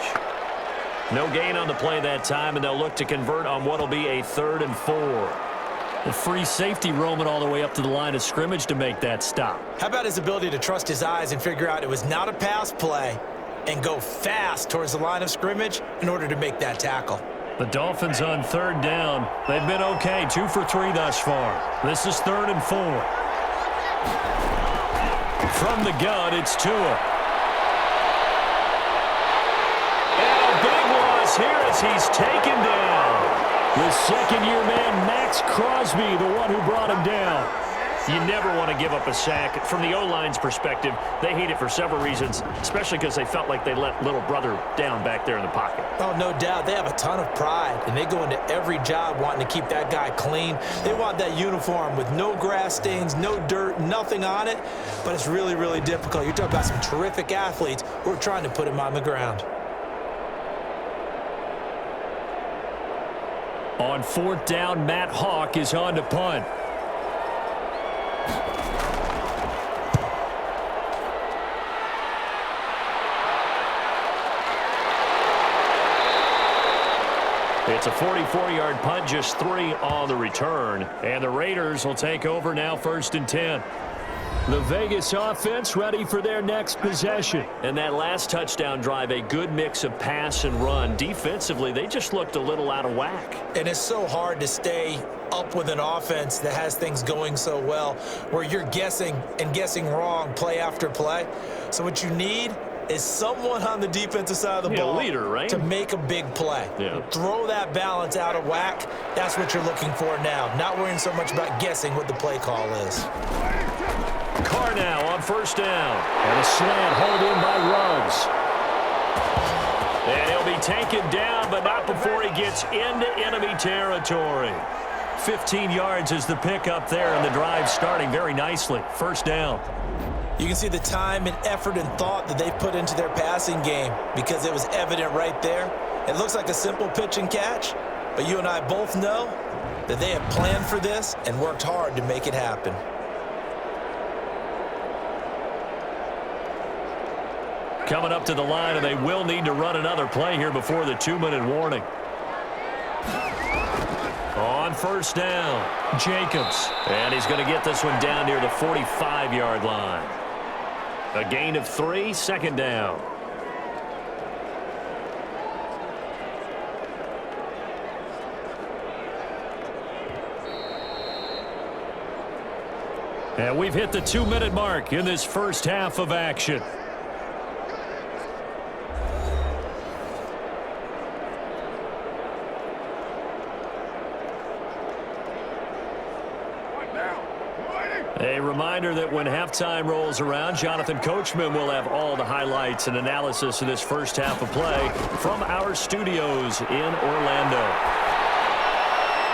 No gain on the play that time, and they'll look to convert on what will be a 3rd and 4. The free safety roaming all the way up to the line of scrimmage to make that stop. How about his ability to trust his eyes and figure out it was not a pass play and go fast towards the line of scrimmage in order to make that tackle? The Dolphins on 3rd down. They've been okay, 2 for 3 thus far. This is 3rd and 4. From the gun, it's Tua. And a big loss here as he's taken down. The 2nd-year man, Max Crosby, the one who brought him down. You never want to give up a sack. From the O-line's perspective, they hate it for several reasons, especially because they felt like they let little brother down back there in the pocket. Oh, no doubt. They have a ton of pride, and they go into every job wanting to keep that guy clean. They want that uniform with no grass stains, no dirt, nothing on it, but it's really, really difficult. You're talking about some terrific athletes who are trying to put him on the ground. On 4th down, Matt Hawk is on to punt. It's a 44-yard punt, just 3 on the return. And the Raiders will take over now, 1st and 10. The Vegas offense ready for their next possession. And that last touchdown drive, a good mix of pass and run. Defensively, they just looked a little out of whack. And it's so hard to stay up with an offense that has things going so well, where you're guessing and guessing wrong play after play. So what you need is someone on the defensive side of the ball, leader, right? to make a big play. Yeah. Throw that balance out of whack. That's what you're looking for now. Not worrying so much about guessing what the play call is. Carr now on 1st down. And a slant hold in by Ruggs. And he'll be taken down, but not before he gets into enemy territory. 15 yards is the pickup there, and the drive starting very nicely. 1st down. You can see the time and effort and thought that they put into their passing game because it was evident right there. It looks like a simple pitch and catch, but you and I both know that they have planned for this and worked hard to make it happen. Coming up to the line, and they will need to run another play here before the 2-minute warning. On 1st down, Jacobs. And he's going to get this one down near the 45-yard line. A gain of 3, 2nd down. And we've hit the 2-minute mark in this first half of action. A reminder that when halftime rolls around, Jonathan Coachman will have all the highlights and analysis of this first half of play from our studios in Orlando.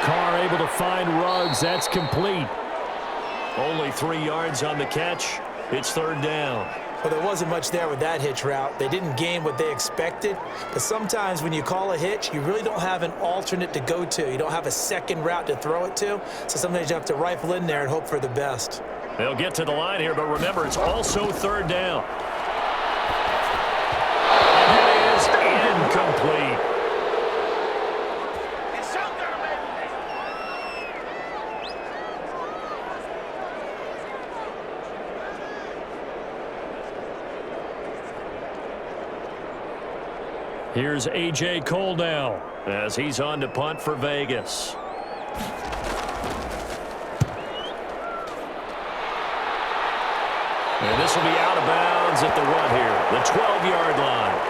Carr able to find Ruggs. That's complete. Only 3 yards on the catch. It's 3rd down. Well, there wasn't much there with that hitch route. They didn't gain what they expected. But sometimes when you call a hitch, you really don't have an alternate to go to. You don't have a second route to throw it to. So sometimes you have to rifle in there and hope for the best. They'll get to the line here, but remember, it's also 3rd down. And it is incomplete. Here's A.J. Cole now as he's on to punt for Vegas. And this will be out of bounds at the what here? The 12-yard line.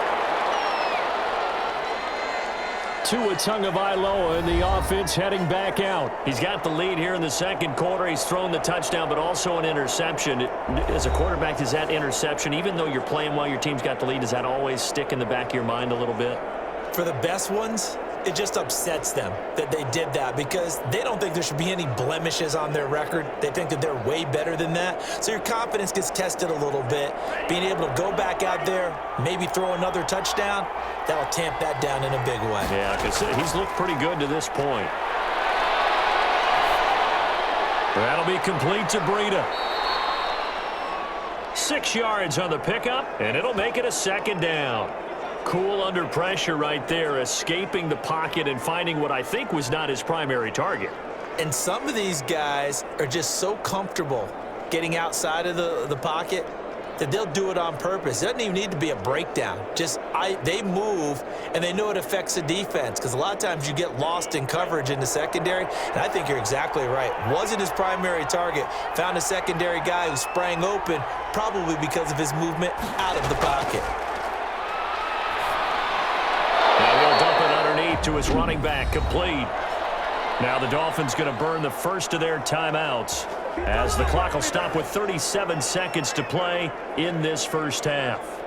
Tua Tagovailoa in the offense heading back out. He's got the lead here in the 2nd quarter. He's thrown the touchdown, but also an interception. As a quarterback, does that interception, even though you're playing while your team's got the lead, does that always stick in the back of your mind a little bit? For the best ones, it just upsets them that they did that because they don't think there should be any blemishes on their record. They think that they're way better than that. So your confidence gets tested a little bit. Being able to go back out there, maybe throw another touchdown, that'll tamp that down in a big way. Yeah, because he's looked pretty good to this point. That'll be complete to Breida. 6 yards on the pickup, and it'll make it a 2nd down. Cool under pressure right there, escaping the pocket and finding what I think was not his primary target. And some of these guys are just so comfortable getting outside of the pocket that they'll do it on purpose. It doesn't even need to be a breakdown. They move, and they know it affects the defense because a lot of times you get lost in coverage in the secondary, and I think you're exactly right. Wasn't his primary target. Found a secondary guy who sprang open, probably because of his movement out of the pocket. And he'll dump it underneath to his running back, complete. Now the Dolphins going to burn the first of their timeouts as the clock will stop with 37 seconds to play in this first half.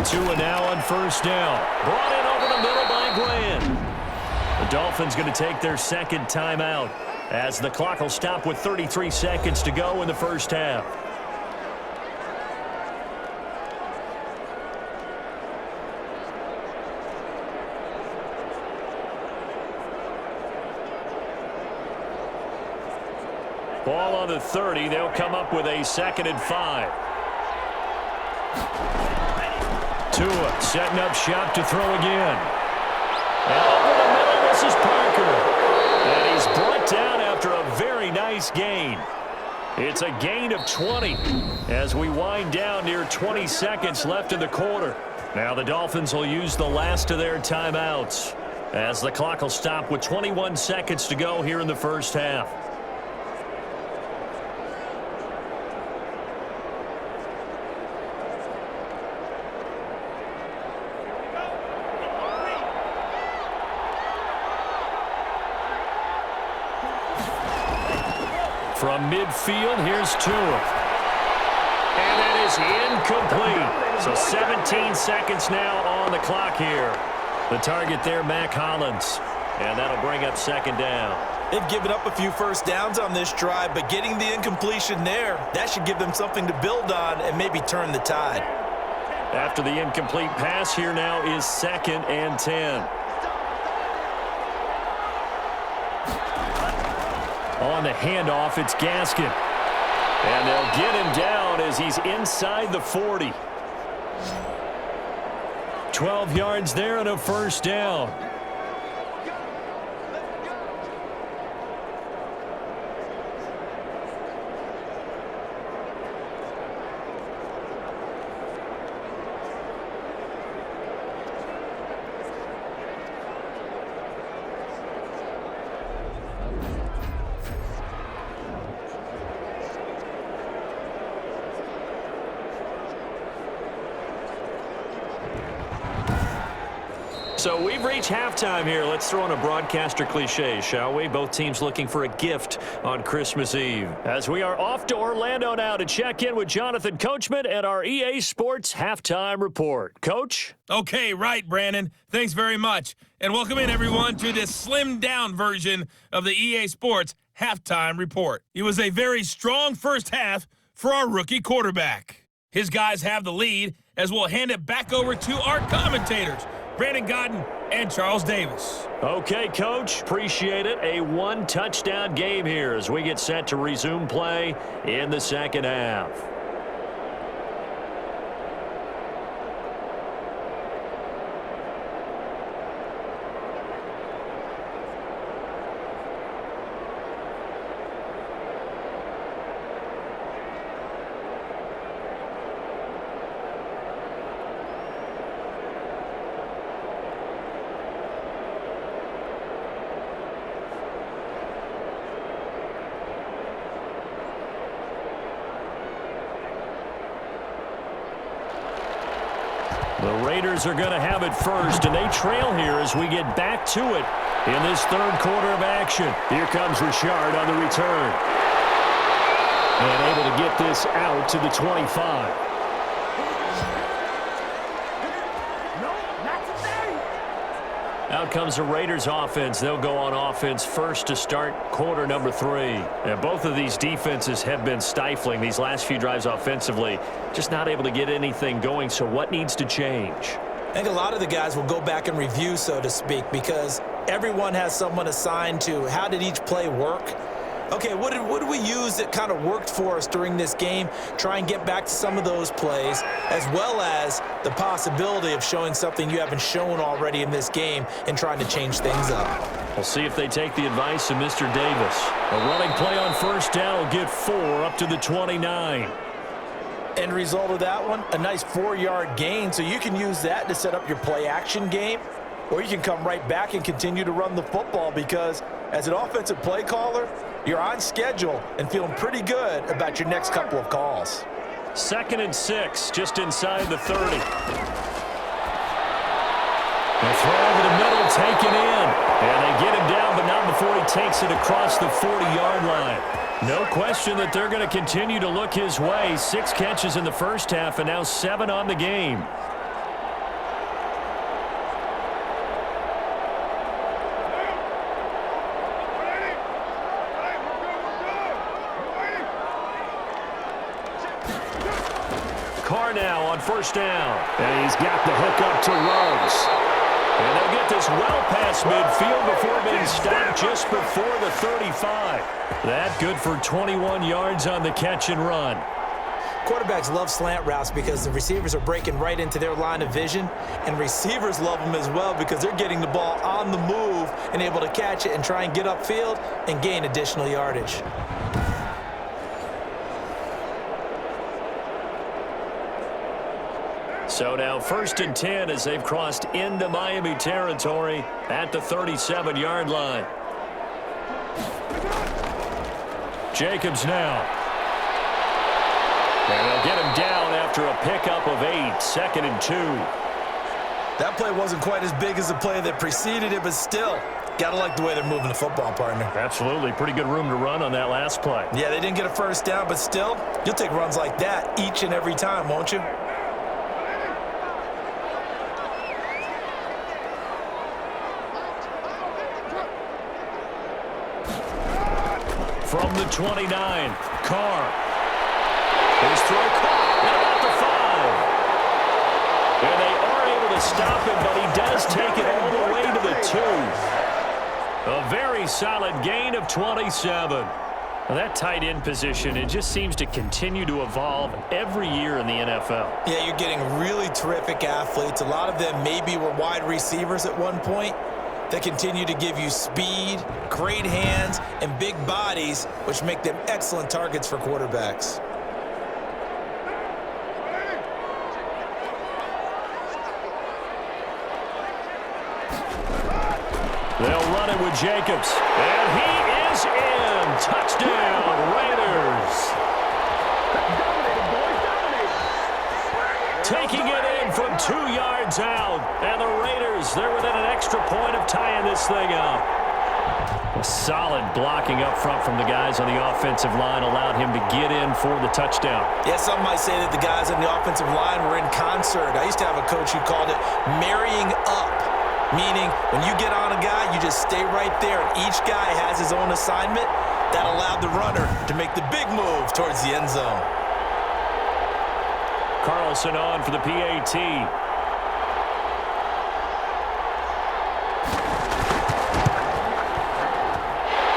Tua now on 1st down. Brought in over the middle by Glenn. The Dolphins going to take their 2nd timeout as the clock will stop with 33 seconds to go in the first half. Ball on the 30. They'll come up with a 2nd and 5. Tua setting up shop to throw again. And over the middle, this is Parker. And he's brought down after a very nice gain. It's a gain of 20 as we wind down near 20 seconds left in the quarter. Now the Dolphins will use the last of their timeouts as the clock will stop with 21 seconds to go here in the first half. From midfield, here's Tua. And that is incomplete. So 17 seconds now on the clock here. The target there, Mac Hollins. And that'll bring up 2nd down. They've given up a few first downs on this drive, but getting the incompletion there, that should give them something to build on and maybe turn the tide. After the incomplete pass, here now is 2nd and 10. On the handoff, it's Gaskin. And they'll get him down as he's inside the 40. 12 yards there and a first down. So we've reached halftime here. Let's throw in a broadcaster cliche, shall we? Both teams looking for a gift on Christmas Eve. As we are off to Orlando now to check in with Jonathan Coachman and our EA Sports Halftime Report. Coach? Okay, right, Brandon. Thanks very much. And welcome in, everyone, to this slimmed-down version of the EA Sports Halftime Report. It was a very strong first half for our rookie quarterback. His guys have the lead as we'll hand it back over to our commentators, Brandon Godden and Charles Davis. Okay, Coach. Appreciate it. A 1-touchdown game here as we get set to resume play in the second half. The Raiders are going to have it first, and they trail here as we get back to it in this third quarter of action. Here comes Richard on the return. And able to get this out to the 25. Out comes the Raiders offense. They'll go on offense first to start quarter number 3. And both of these defenses have been stifling these last few drives offensively. Just not able to get anything going. So what needs to change? I think a lot of the guys will go back and review, so to speak, because everyone has someone assigned to how did each play work. Okay, what did we use that kind of worked for us during this game? Try and get back to some of those plays, as well as the possibility of showing something you haven't shown already in this game and trying to change things up. We'll see if they take the advice of Mr. Davis. A running play on first down will get 4 up to the 29. End result of that one, a nice 4-yard gain, so you can use that to set up your play-action game, or you can come right back and continue to run the football because as an offensive play caller, you're on schedule and feeling pretty good about your next couple of calls. 2nd and 6, just inside the 30. The throw over the middle, taken in. And they get him down, but not before he takes it across the 40-yard line. No question that they're going to continue to look his way. 6 catches in the first half and now 7 on the game. Carr now on first down. And he's got the hook up to Ruggs. And they'll get this well past midfield before being stopped just before the 35. That good for 21 yards on the catch and run. Quarterbacks love slant routes because the receivers are breaking right into their line of vision, and receivers love them as well because they're getting the ball on the move and able to catch it and try and get upfield and gain additional yardage. So now 1st and 10 as they've crossed into Miami territory at the 37-yard line. Jacobs now. And they'll get him down after a pickup of 8, 2nd and 2. That play wasn't quite as big as the play that preceded it, but still, gotta like the way they're moving the football, partner. Absolutely. Pretty good room to run on that last play. Yeah, they didn't get a first down, but still, you'll take runs like that each and every time, won't you? From the 29, Carr. His throw caught at about the 5. And they are able to stop him, but he does take it all the way to the 2. A very solid gain of 27. Well, that tight end position, it just seems to continue to evolve every year in the NFL. Yeah, you're getting really terrific athletes. A lot of them maybe were wide receivers at one point. They continue to give you speed, great hands, and big bodies, which make them excellent targets for quarterbacks. They'll run it with Jacobs. And he is in. Touchdown, Raiders. Taking it in from 2 yards out. And the Raiders, they're within an extra point of tying this thing up. A solid blocking up front from the guys on the offensive line allowed him to get in for the touchdown. Yeah, some might say that the guys on the offensive line were in concert. I used to have a coach who called it marrying up, meaning when you get on a guy, you just stay right there, and each guy has his own assignment. That allowed the runner to make the big move towards the end zone. Carlson on for the PAT.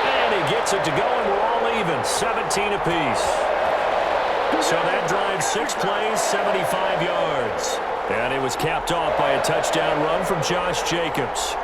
And he gets it to go, and we're all even, 17 apiece. So that drive, 6 plays, 75 yards. And it was capped off by a touchdown run from Josh Jacobs.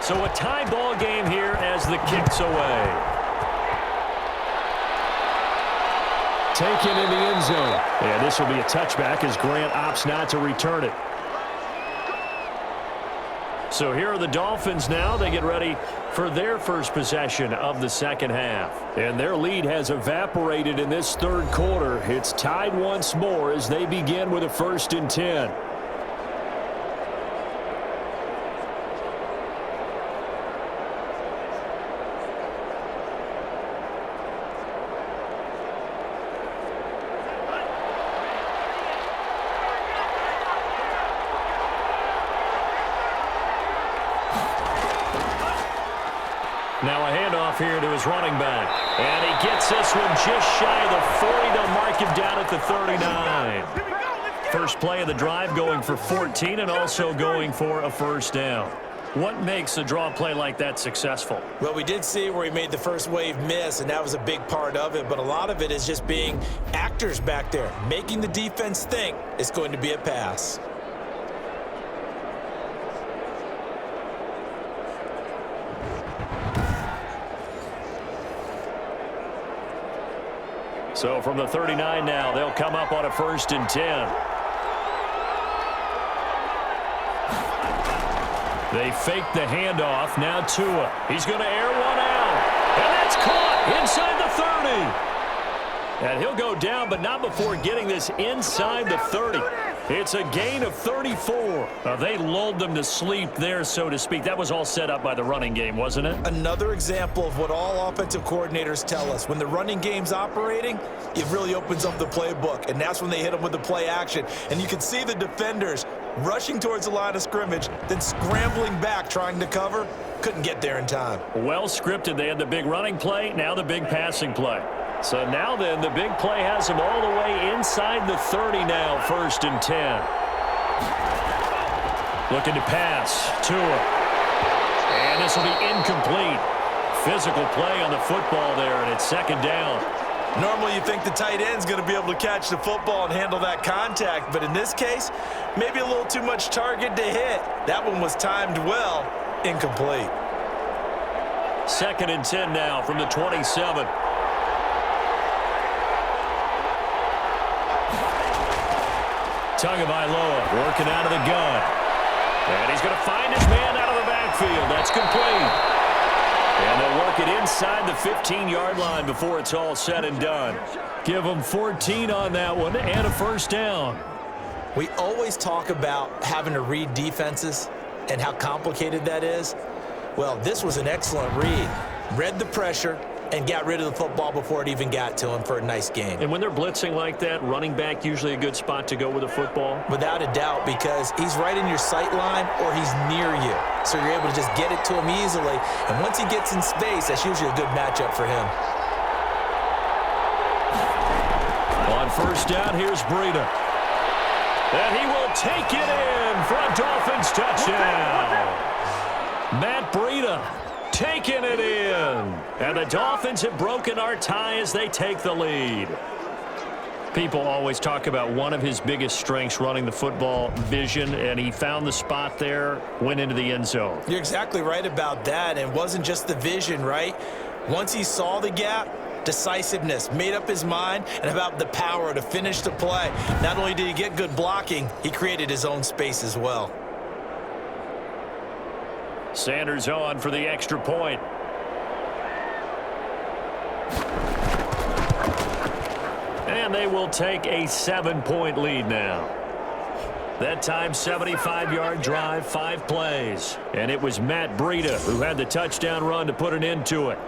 So a tie ball game here as the kick's away. Taken in the end zone. And this will be a touchback as Grant opts not to return it. So here are the Dolphins now. They get ready for their first possession of the second half. And their lead has evaporated in this third quarter. It's tied once more as they begin with a 1st and 10. Now a handoff here to his running back. And he gets this one just shy of the 40. They'll mark him down at the 39. First play of the drive going for 14 and also going for a first down. What makes a draw play like that successful? Well, we did see where he made the first wave miss, and that was a big part of it. But a lot of it is just being actors back there, making the defense think it's going to be a pass. So from the 39 now, they'll come up on a 1st and 10. They fake the handoff. Now Tua. He's going to air one out. And that's caught inside the 30. And he'll go down, but not before getting this inside the 30. It's a gain of 34. They lulled them to sleep there, so to speak. That was all set up by the running game, wasn't it? Another example of what all offensive coordinators tell us. When the running game's operating, it really opens up the playbook, and that's when they hit them with the play action. And you can see the defenders rushing towards the line of scrimmage, then scrambling back trying to cover. Couldn't get there in time. Well scripted. They had the big running play, now the big passing play. So now then, the big play has them all the way inside the 30 now, 1st and 10. Looking to pass. Tua. And this will be incomplete. Physical play on the football there, and it's 2nd down. Normally you think the tight end's going to be able to catch the football and handle that contact, but in this case, maybe a little too much target to hit. That one was timed well. Incomplete. 2nd and 10 now from the 27. Tagovailoa working out of the gun. And he's going to find his man out of the backfield. That's complete. And they'll work it inside the 15-yard line before it's all said and done. Give them 14 on that one and a 1st down. We always talk about having to read defenses and how complicated that is. Well, this was an excellent read. Read the pressure and got rid of the football before it even got to him for a nice gain. And when they're blitzing like that, running back usually a good spot to go with the football? Without a doubt, because he's right in your sight line or he's near you. So you're able to just get it to him easily. And once he gets in space, that's usually a good matchup for him. On 1st down, here's Breida. And he will take it in for a Dolphins touchdown. Matt Breida taking it in. And the Dolphins have broken our tie as they take the lead. People always talk about one of his biggest strengths, running the football, vision, and he found the spot there, went into the end zone. You're exactly right about that. It wasn't just the vision, right? Once he saw the gap, decisiveness, made up his mind, and about the power to finish the play. Not only did he get good blocking, he created his own space as well. Sanders on for the extra point. And they will take a 7-point lead now. That time, 75-yard drive, 5 plays. And it was Matt Breida who had the touchdown run to put an end to it.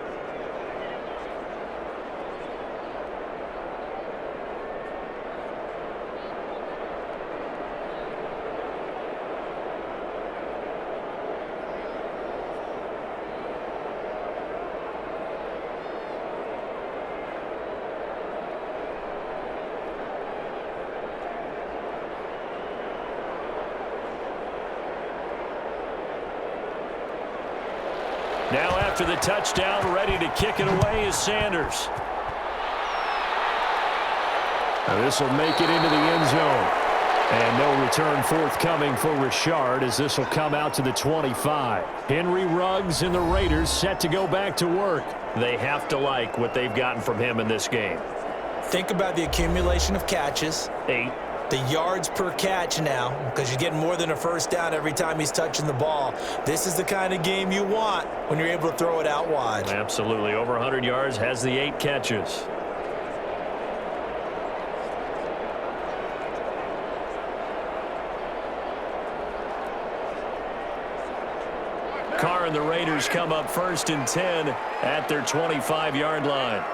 Now after the touchdown, ready to kick it away is Sanders. Now this will make it into the end zone. And no return forthcoming for Richard as this will come out to the 25. Henry Ruggs and the Raiders set to go back to work. They have to like what they've gotten from him in this game. Think about the accumulation of catches. 8. The yards per catch now, because you're getting more than a 1st down every time he's touching the ball. This is the kind of game you want when you're able to throw it out wide. Absolutely. Over 100 yards, has the 8 catches. Carr and the Raiders come up 1st and 10 at their 25-yard line.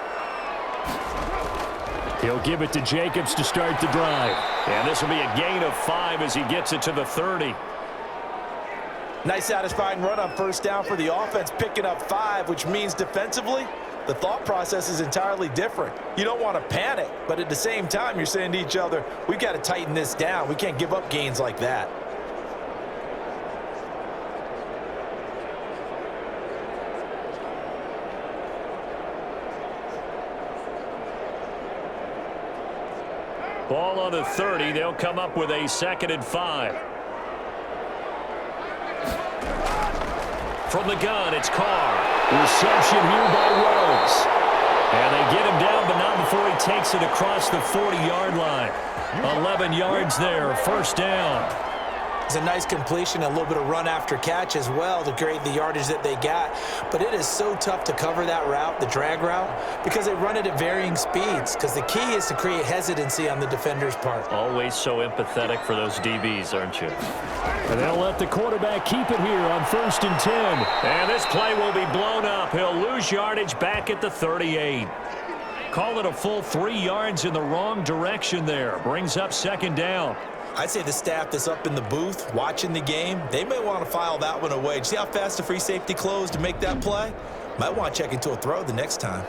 He'll give it to Jacobs to start the drive. And this will be a gain of 5 as he gets it to the 30. Nice satisfying run on 1st down for the offense, picking up 5, which means defensively, the thought process is entirely different. You don't want to panic, but at the same time, you're saying to each other, we've got to tighten this down. We can't give up gains like that. Ball on the 30. They'll come up with a 2nd and 5. From the gun, it's Carr. Reception here by Ruggs. And they get him down, but not before he takes it across the 40-yard line. 11 yards there, 1st down. It's a nice completion, a little bit of run after catch as well to create the yardage that they got. But it is so tough to cover that route, the drag route, because they run it at varying speeds, because the key is to create hesitancy on the defender's part. Always so empathetic for those DBs, aren't you? And they'll let the quarterback keep it here on 1st and 10. And this play will be blown up. He'll lose yardage back at the 38. Call it a full 3 yards in the wrong direction there. Brings up 2nd down. I'd say the staff that's up in the booth watching the game, they may want to file that one away. See how fast the free safety closed to make that play? Might want to check into a throw the next time.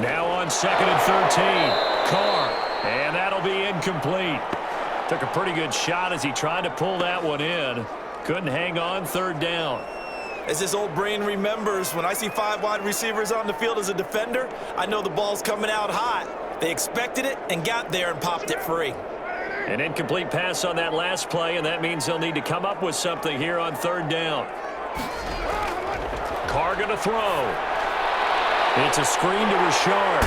Now on 2nd and 13. Carr. And that'll be incomplete. Took a pretty good shot as he tried to pull that one in. Couldn't hang on 3rd down. As this old brain remembers, when I see 5 wide receivers on the field as a defender, I know the ball's coming out hot. They expected it and got there and popped it free. An incomplete pass on that last play, and that means they'll need to come up with something here on 3rd down. Carr going to throw. It's a screen to Richard.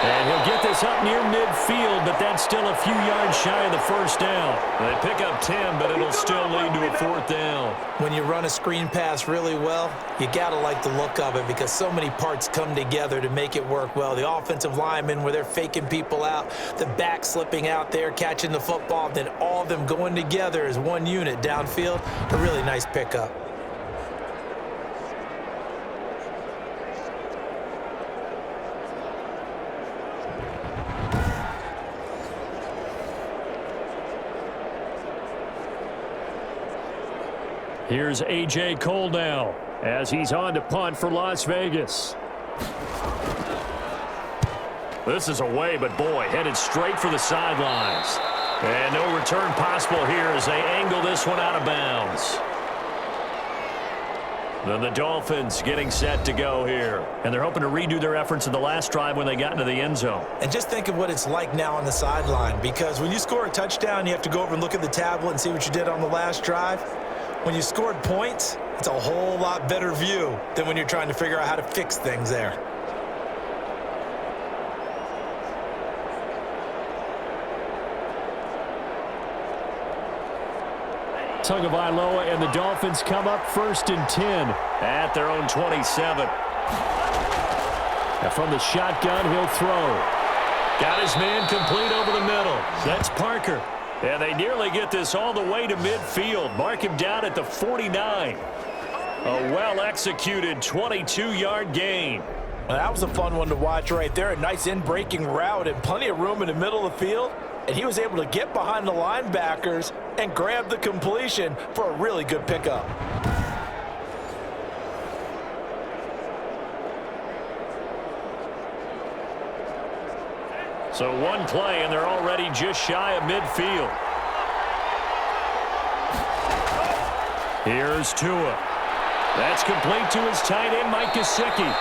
And he'll get this up near midfield, but that's still a few yards shy of the 1st down. They pick up 10, but it'll still lead to a 4th down. When you run a screen pass really well, you got to like the look of it because so many parts come together to make it work well. The offensive linemen where they're faking people out, the back slipping out there, catching the football, then all of them going together as one unit downfield. A really nice pickup. Here's A.J. Cole now as he's on to punt for Las Vegas. This is away, but boy, headed straight for the sidelines. And no return possible here as they angle this one out of bounds. Then the Dolphins getting set to go here. And they're hoping to redo their efforts in the last drive when they got into the end zone. And just think of what it's like now on the sideline, because when you score a touchdown, you have to go over and look at the tablet and see what you did on the last drive. When you scored points, it's a whole lot better view than when you're trying to figure out how to fix things there. Tagovailoa and the Dolphins come up 1st and 10 at their own 27. And from the shotgun, he'll throw. Got his man complete over the middle. That's Parker. And they nearly get this all the way to midfield. Mark him down at the 49. A well-executed 22-yard gain. Well, that was a fun one to watch right there. A nice in-breaking route and plenty of room in the middle of the field. And he was able to get behind the linebackers and grab the completion for a really good pickup. So one play, and they're already just shy of midfield. Here's Tua. That's complete to his tight end, Mike Gesicki.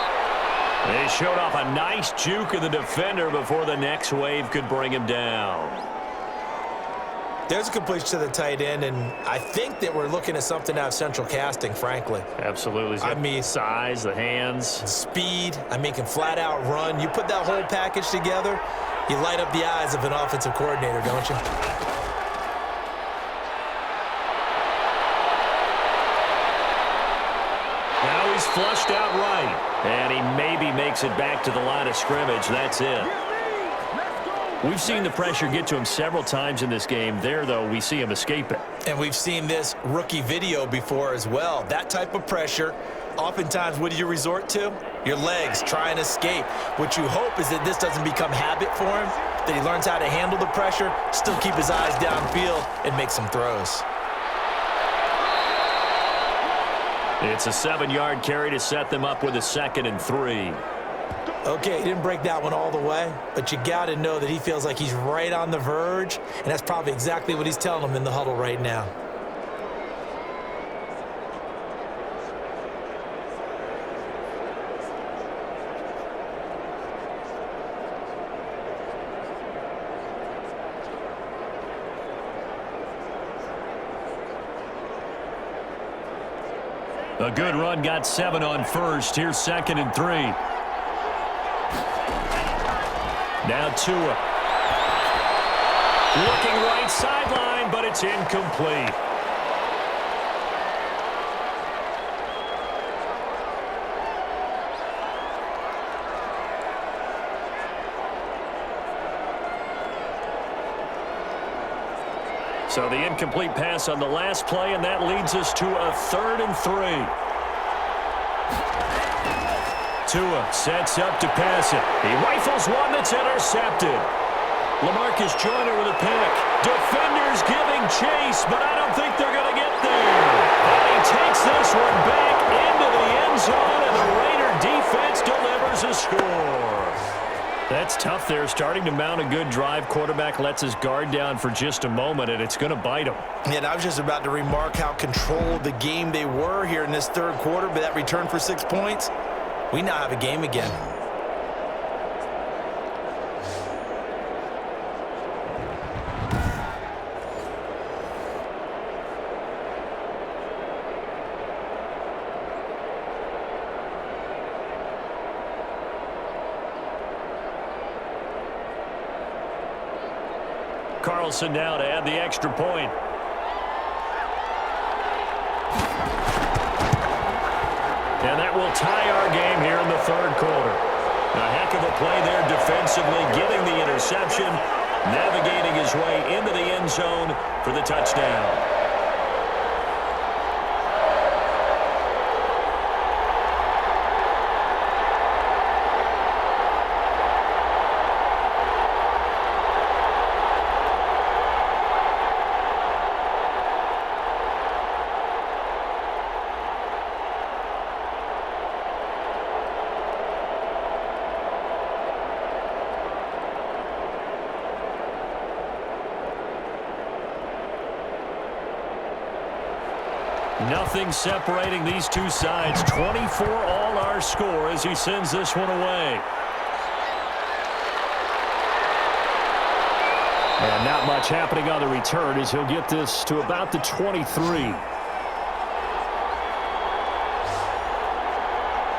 They showed off a nice juke of the defender before the next wave could bring him down. There's a completion to the tight end, and I think that we're looking at something out of central casting, frankly. Absolutely. I mean, size, the hands. Speed, can flat out run. You put that whole package together, you light up the eyes of an offensive coordinator, don't you? Now he's flushed out right, and he maybe makes it back to the line of scrimmage. That's it. We've seen the pressure get to him several times in this game. There, though, we see him escape it. And we've seen this rookie video before as well. That type of pressure, oftentimes, what do you resort to? Your legs, try and escape. What you hope is that this doesn't become habit for him, that he learns how to handle the pressure, still keep his eyes downfield, and make some throws. It's a 7-yard carry to set them up with a 2nd and 3. Okay, he didn't break that one all the way, but you got to know that he feels like he's right on the verge, and that's probably exactly what he's telling them in the huddle right now. A good run got 7 on first. Here's 2nd and 3. Now Tua. Looking right sideline, but it's incomplete. So the incomplete pass on the last play, and that leads us to a 3rd and 3. Tua sets up to pass it. He rifles one that's intercepted. LaMarcus Joyner with a pick. Defenders giving chase, but I don't think they're going to get there. And he takes this one back into the end zone, and the Raider defense delivers a score. That's tough there, starting to mount a good drive. Quarterback lets his guard down for just a moment, and it's going to bite him. And I was just about to remark how controlled the game they were here in this 3rd quarter, but that return for 6 points, we now have a game again. Carlson now to add the extra point. And that will tie our game here in the 3rd quarter. A heck of a play there defensively, getting the interception, navigating his way into the end zone for the touchdown. Nothing separating these two sides. 24 all our score as he sends this one away. And not much happening on the return as he'll get this to about the 23.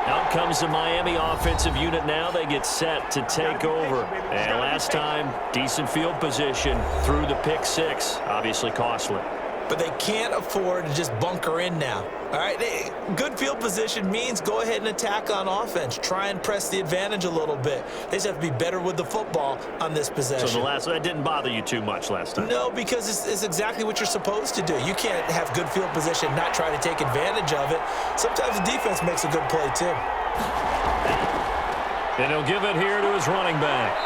Out comes the Miami offensive unit now. They get set to take over. And last time, decent field position through the pick 6. Obviously costly. But they can't afford to just bunker in now. All right, good field position means go ahead and attack on offense. Try and press the advantage a little bit. They just have to be better with the football on this possession. So that didn't bother you too much last time? No, because it's exactly what you're supposed to do. You can't have good field position, not try to take advantage of it. Sometimes the defense makes a good play too. And he'll give it here to his running back.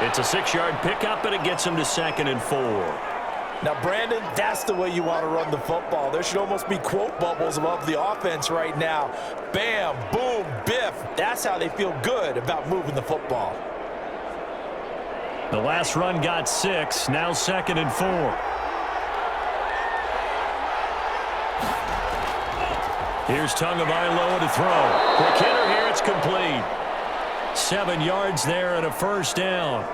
It's a 6-yard pickup, and it gets him to 2nd and 4. Now, Brandon, that's the way you want to run the football. There should almost be quote bubbles above the offense right now. Bam, boom, biff. That's how they feel good about moving the football. The last run got 6, now 2nd and 4. Here's Tagovailoa to throw. Quick hitter here, it's complete. 7 yards there and a first down.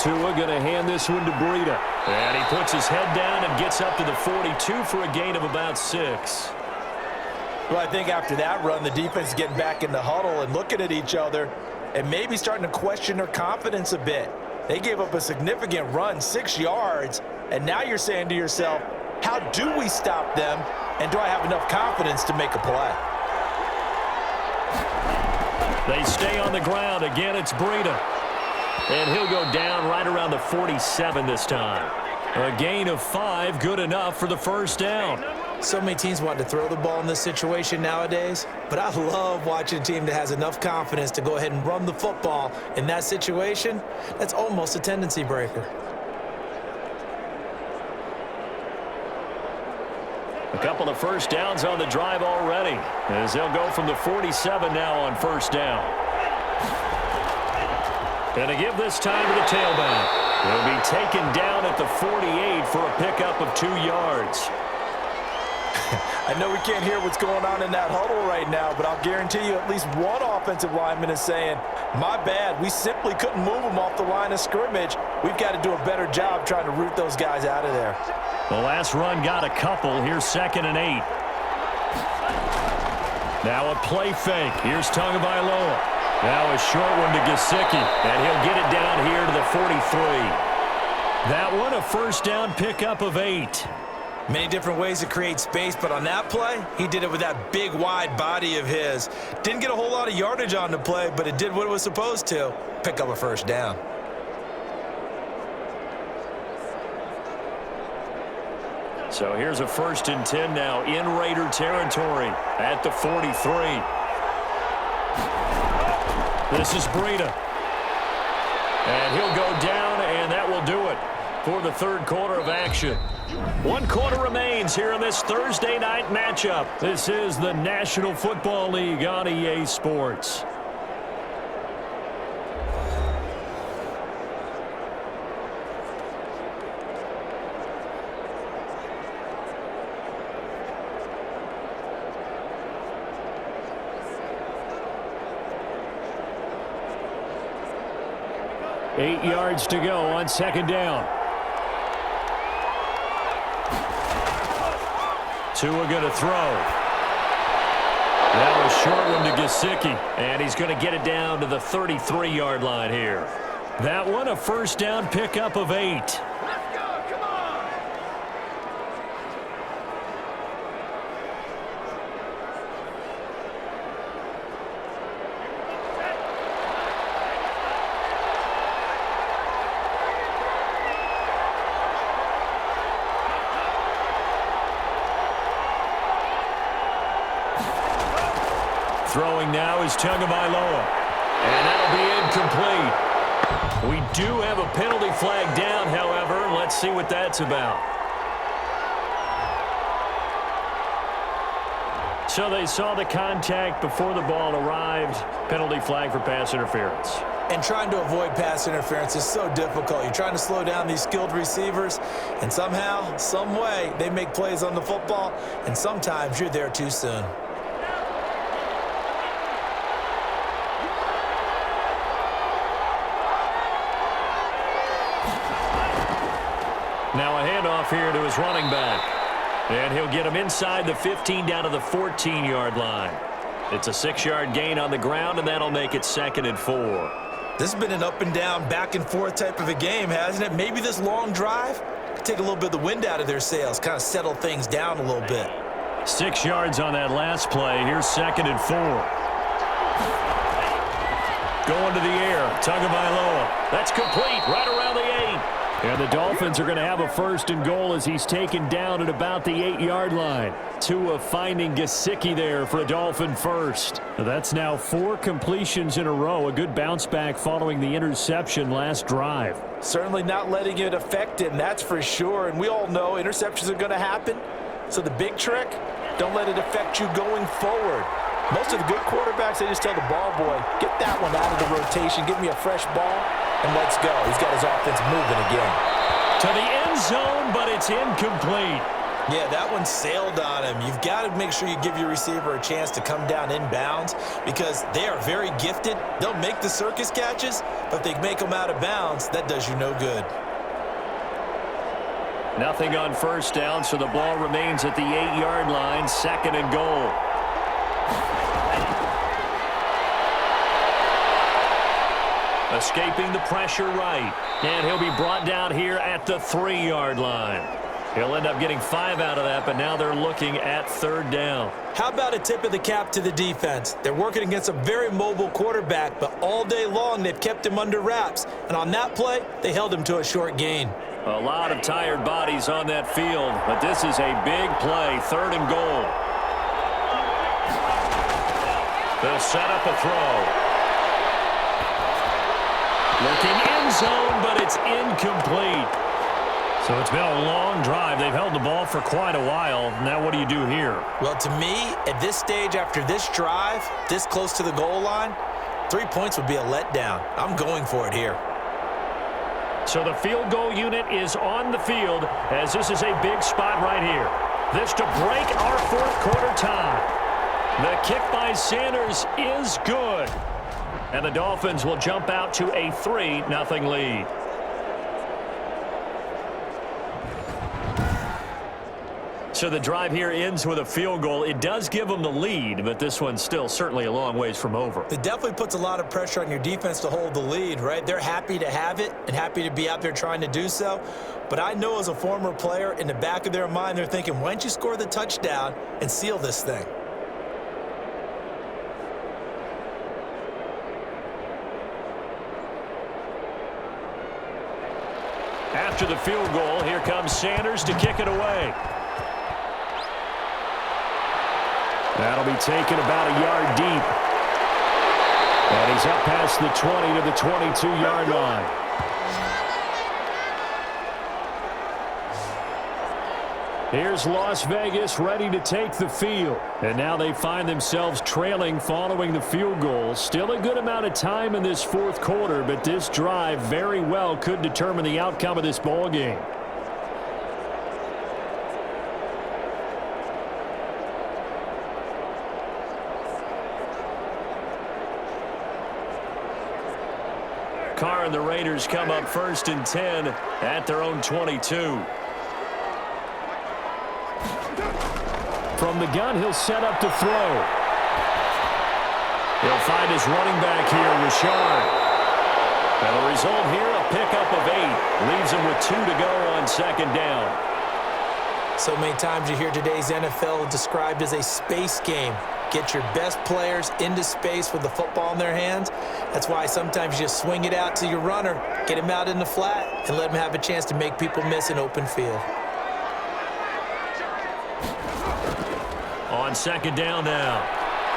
Tua going to hand this one to Breida. And he puts his head down and gets up to the 42 for a gain of about 6. Well, I think after that run, the defense is getting back in the huddle and looking at each other and maybe starting to question their confidence a bit. They gave up a significant run, 6 yards, and now you're saying to yourself, how do we stop them, and do I have enough confidence to make a play? They stay on the ground. Again, it's Breida. And he'll go down right around the 47 this time. A gain of 5, good enough for the first down. So many teams want to throw the ball in this situation nowadays, but I love watching a team that has enough confidence to go ahead and run the football in that situation. That's almost a tendency breaker. A couple of first downs on the drive already, as they'll go from the 47 now on first down. And to give this time to the tailback. He'll be taken down at the 48 for a pickup of 2 yards. I know we can't hear what's going on in that huddle right now, but I'll guarantee you at least one offensive lineman is saying, my bad, we simply couldn't move them off the line of scrimmage. We've got to do a better job trying to root those guys out of there. The last run got a couple. Here's 2nd and 8. Now a play fake. Here's Tagovailoa. Now a short one to Gesicki, and he'll get it down here to the 43. That one a first down pickup of 8. Many different ways to create space, but on that play, he did it with that big, wide body of his. Didn't get a whole lot of yardage on the play, but it did what it was supposed to. Pick up a first down. So here's a 1st and 10 now in Raider territory at the 43. This is Breida. And he'll go down, and that will do it for the 3rd quarter of action. 1 quarter remains here in this Thursday night matchup. This is the National Football League on EA Sports. Eight yards to go on 2nd down. Tua going to throw. Now a short one to Gesicki, and he's going to get it down to the 33-yard line here. That one a first down pickup of 8. Let's go, come on! Throwing now is Tagovailoa, and that'll be incomplete. We do have a penalty flag down, however. Let's see what that's about. So they saw the contact before the ball arrived. Penalty flag for pass interference. And trying to avoid pass interference is so difficult. You're trying to slow down these skilled receivers, and somehow, some way, they make plays on the football, and sometimes you're there too soon. Now a handoff here to his running back. And he'll get him inside the 15 down to the 14-yard line. It's a 6-yard gain on the ground, and that'll make it 2nd and 4. This has been an up and down, back and forth type of a game, hasn't it? Maybe this long drive could take a little bit of the wind out of their sails, kind of settle things down a little bit. 6 yards on that last play. Here's 2nd and 4. Going to the air. Tagovailoa. That's complete right around the 8. And the Dolphins are going to have a 1st and goal as he's taken down at about the 8-yard line. Tua finding Gesicki there for a Dolphin first. That's now 4 completions in a row. A good bounce back following the interception last drive. Certainly not letting it affect him, that's for sure. And we all know interceptions are going to happen. So the big trick, don't let it affect you going forward. Most of the good quarterbacks, they just tell the ball boy, get that one out of the rotation, give me a fresh ball, and let's go. He's got his offense moving again. To the end zone, but it's incomplete. Yeah, that one sailed on him. You've got to make sure you give your receiver a chance to come down inbounds because they are very gifted. They'll make the circus catches, but if they make them out of bounds, that does you no good. Nothing on 1st down, so the ball remains at the 8-yard line, 2nd and goal. Escaping the pressure right. And he'll be brought down here at the 3-yard line. He'll end up getting 5 out of that, but now they're looking at 3rd down. How about a tip of the cap to the defense? They're working against a very mobile quarterback, but all day long they've kept him under wraps. And on that play, they held him to a short gain. A lot of tired bodies on that field, but this is a big play, 3rd and goal. They'll set up a throw. Looking end zone, but it's incomplete. So it's been a long drive. They've held the ball for quite a while. Now what do you do here? Well, to me, at this stage, after this drive, this close to the goal line, 3 points would be a letdown. I'm going for it here. So the field goal unit is on the field as this is a big spot right here. This to break our fourth quarter tie. The kick by Sanders is good. And the Dolphins will jump out to a 3-0 lead. So the drive here ends with a field goal. It does give them the lead, but this one's still certainly a long ways from over. It definitely puts a lot of pressure on your defense to hold the lead, right? They're happy to have it and happy to be out there trying to do so. But I know as a former player, in the back of their mind, they're thinking, why don't you score the touchdown and seal this thing? After the field goal, here comes Sanders to kick it away. That'll be taken about a yard deep. And he's up past the 20 to the 22-yard line. Here's Las Vegas ready to take the field. And now they find themselves trailing following the field goal. Still a good amount of time in this fourth quarter, but this drive very well could determine the outcome of this ball game. Carr and the Raiders come up 1st and 10 at their own 22. From the gun, he'll set up to throw. He'll find his running back here, Rashard. And the result here, a pickup of 8. Leaves him with 2 to go on 2nd down. So many times you hear today's NFL described as a space game. Get your best players into space with the football in their hands. That's why sometimes you just swing it out to your runner, get him out in the flat, and let him have a chance to make people miss an open field. On 2nd down now,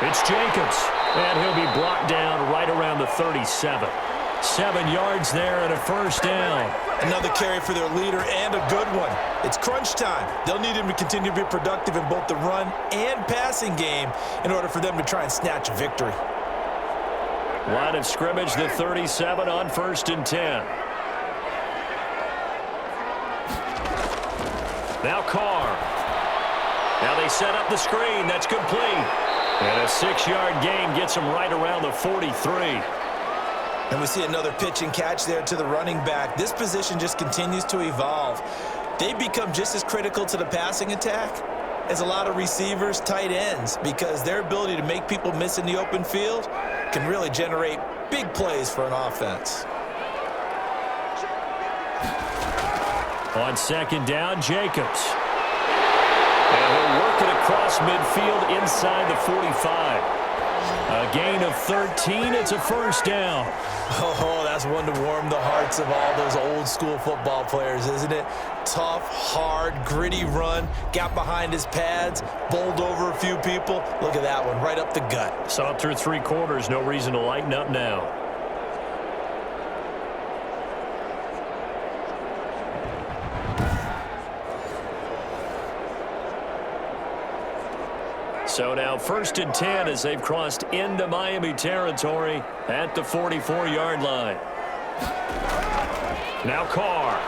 it's Jacobs, and he'll be brought down right around the 37. 7 yards there and a 1st down. Another carry for their leader and a good one. It's crunch time. They'll need him to continue to be productive in both the run and passing game in order for them to try and snatch a victory. Line of scrimmage, the 37 on 1st and 10. Now Carr. Now they set up the screen. That's complete. And a 6-yard gain gets him right around the 43. And we see another pitch and catch there to the running back. This position just continues to evolve. They become just as critical to the passing attack as a lot of receivers, tight ends, because their ability to make people miss in the open field can really generate big plays for an offense. On 2nd down, Jacobs. And he'll work it across midfield inside the 45. A gain of 13. It's a 1st down. Oh, that's one to warm the hearts of all those old school football players, isn't it? Tough, hard, gritty run. Got behind his pads, bowled over a few people. Look at that one, right up the gut. Saw it through 3 quarters. No reason to lighten up now. So now 1st and 10 as they've crossed into Miami territory at the 44-yard line. Now Carr.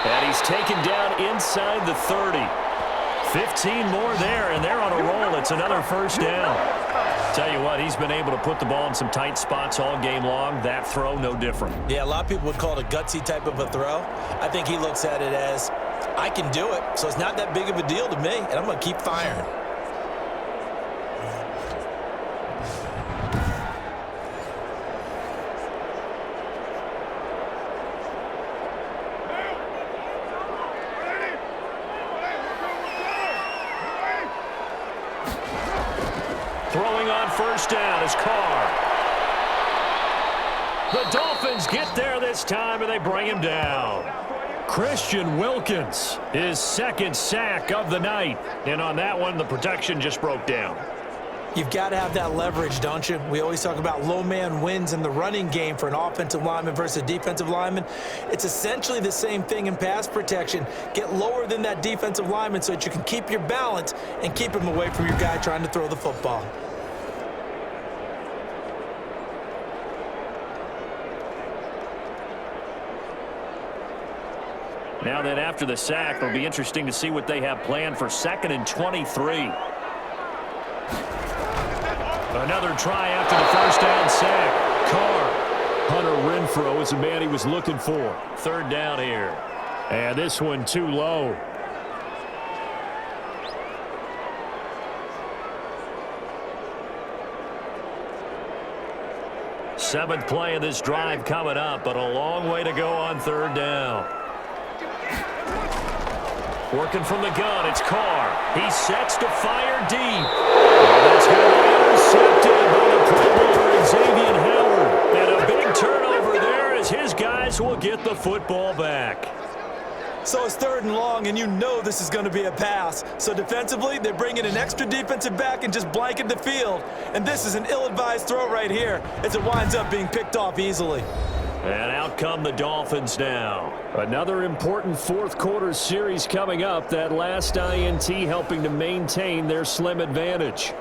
And he's taken down inside the 30. 15 more there, and they're on a roll. It's another 1st down. Tell you what, he's been able to put the ball in some tight spots all game long. That throw, no different. Yeah, a lot of people would call it a gutsy type of a throw. I think he looks at it as, I can do it, so it's not that big of a deal to me, and I'm going to keep firing. Throwing on 1st down is Carr. The Dolphins get there this time, and they bring him down. Christian Wilkins, his 2nd sack of the night. And on that one, the protection just broke down. You've got to have that leverage, don't you? We always talk about low man wins in the running game for an offensive lineman versus a defensive lineman. It's essentially the same thing in pass protection. Get lower than that defensive lineman so that you can keep your balance and keep him away from your guy trying to throw the football. Now then, after the sack, it'll be interesting to see what they have planned for 2nd and 23. Another try after the first down sack. Carr. Hunter Renfrow is the man he was looking for. 3rd down here. And this one too low. Seventh play of this drive coming up, but a long way to go on 3rd down. Working from the gun, it's Carr. He sets to fire deep. And that's going to be intercepted by the Pro Bowler Xavier Howard. And a big turnover there as his guys will get the football back. So it's 3rd and long, and you know this is going to be a pass. So defensively, they bring in an extra defensive back and just blanket the field. And this is an ill-advised throw right here as it winds up being picked off easily. And out come the Dolphins now. Another important 4th quarter series coming up. That last INT helping to maintain their slim advantage.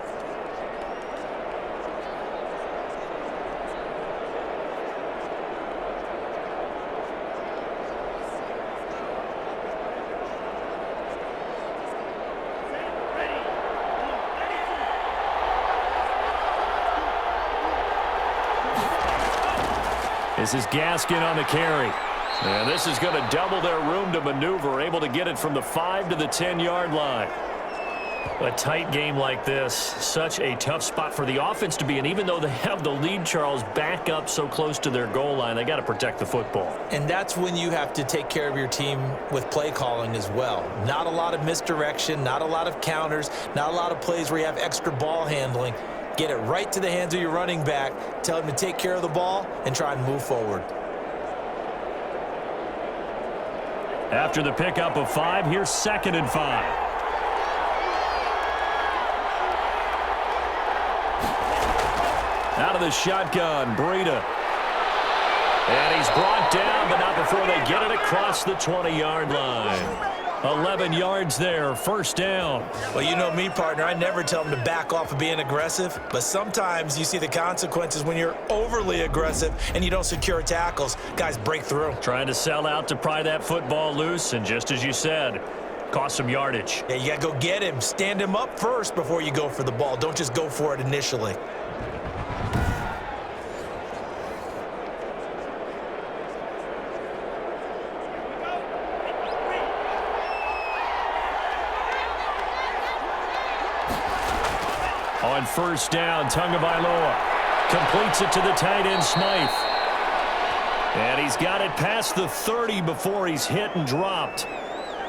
This is Gaskin on the carry. And this is going to double their room to maneuver, able to get it from the 5 to the 10-yard line. A tight game like this, such a tough spot for the offense to be in. Even though they have the lead, Charles, back up so close to their goal line, they got to protect the football. And that's when you have to take care of your team with play calling as well. Not a lot of misdirection, not a lot of counters, not a lot of plays where you have extra ball handling. Get it right to the hands of your running back, tell him to take care of the ball, and try and move forward. After the pickup of 5, here's 2nd and 5. Out of the shotgun, Breida. And he's brought down, but not before they get it across the 20-yard line. 11 yards there, 1st down. Well, you know me, partner. I never tell them to back off of being aggressive, but sometimes you see the consequences when you're overly aggressive and you don't secure tackles. Guys break through. Trying to sell out to pry that football loose, and just as you said, cost some yardage. Yeah, you got to go get him. Stand him up first before you go for the ball. Don't just go for it initially. On 1st down, Tagovailoa completes it to the tight end, Smythe. And he's got it past the 30 before he's hit and dropped.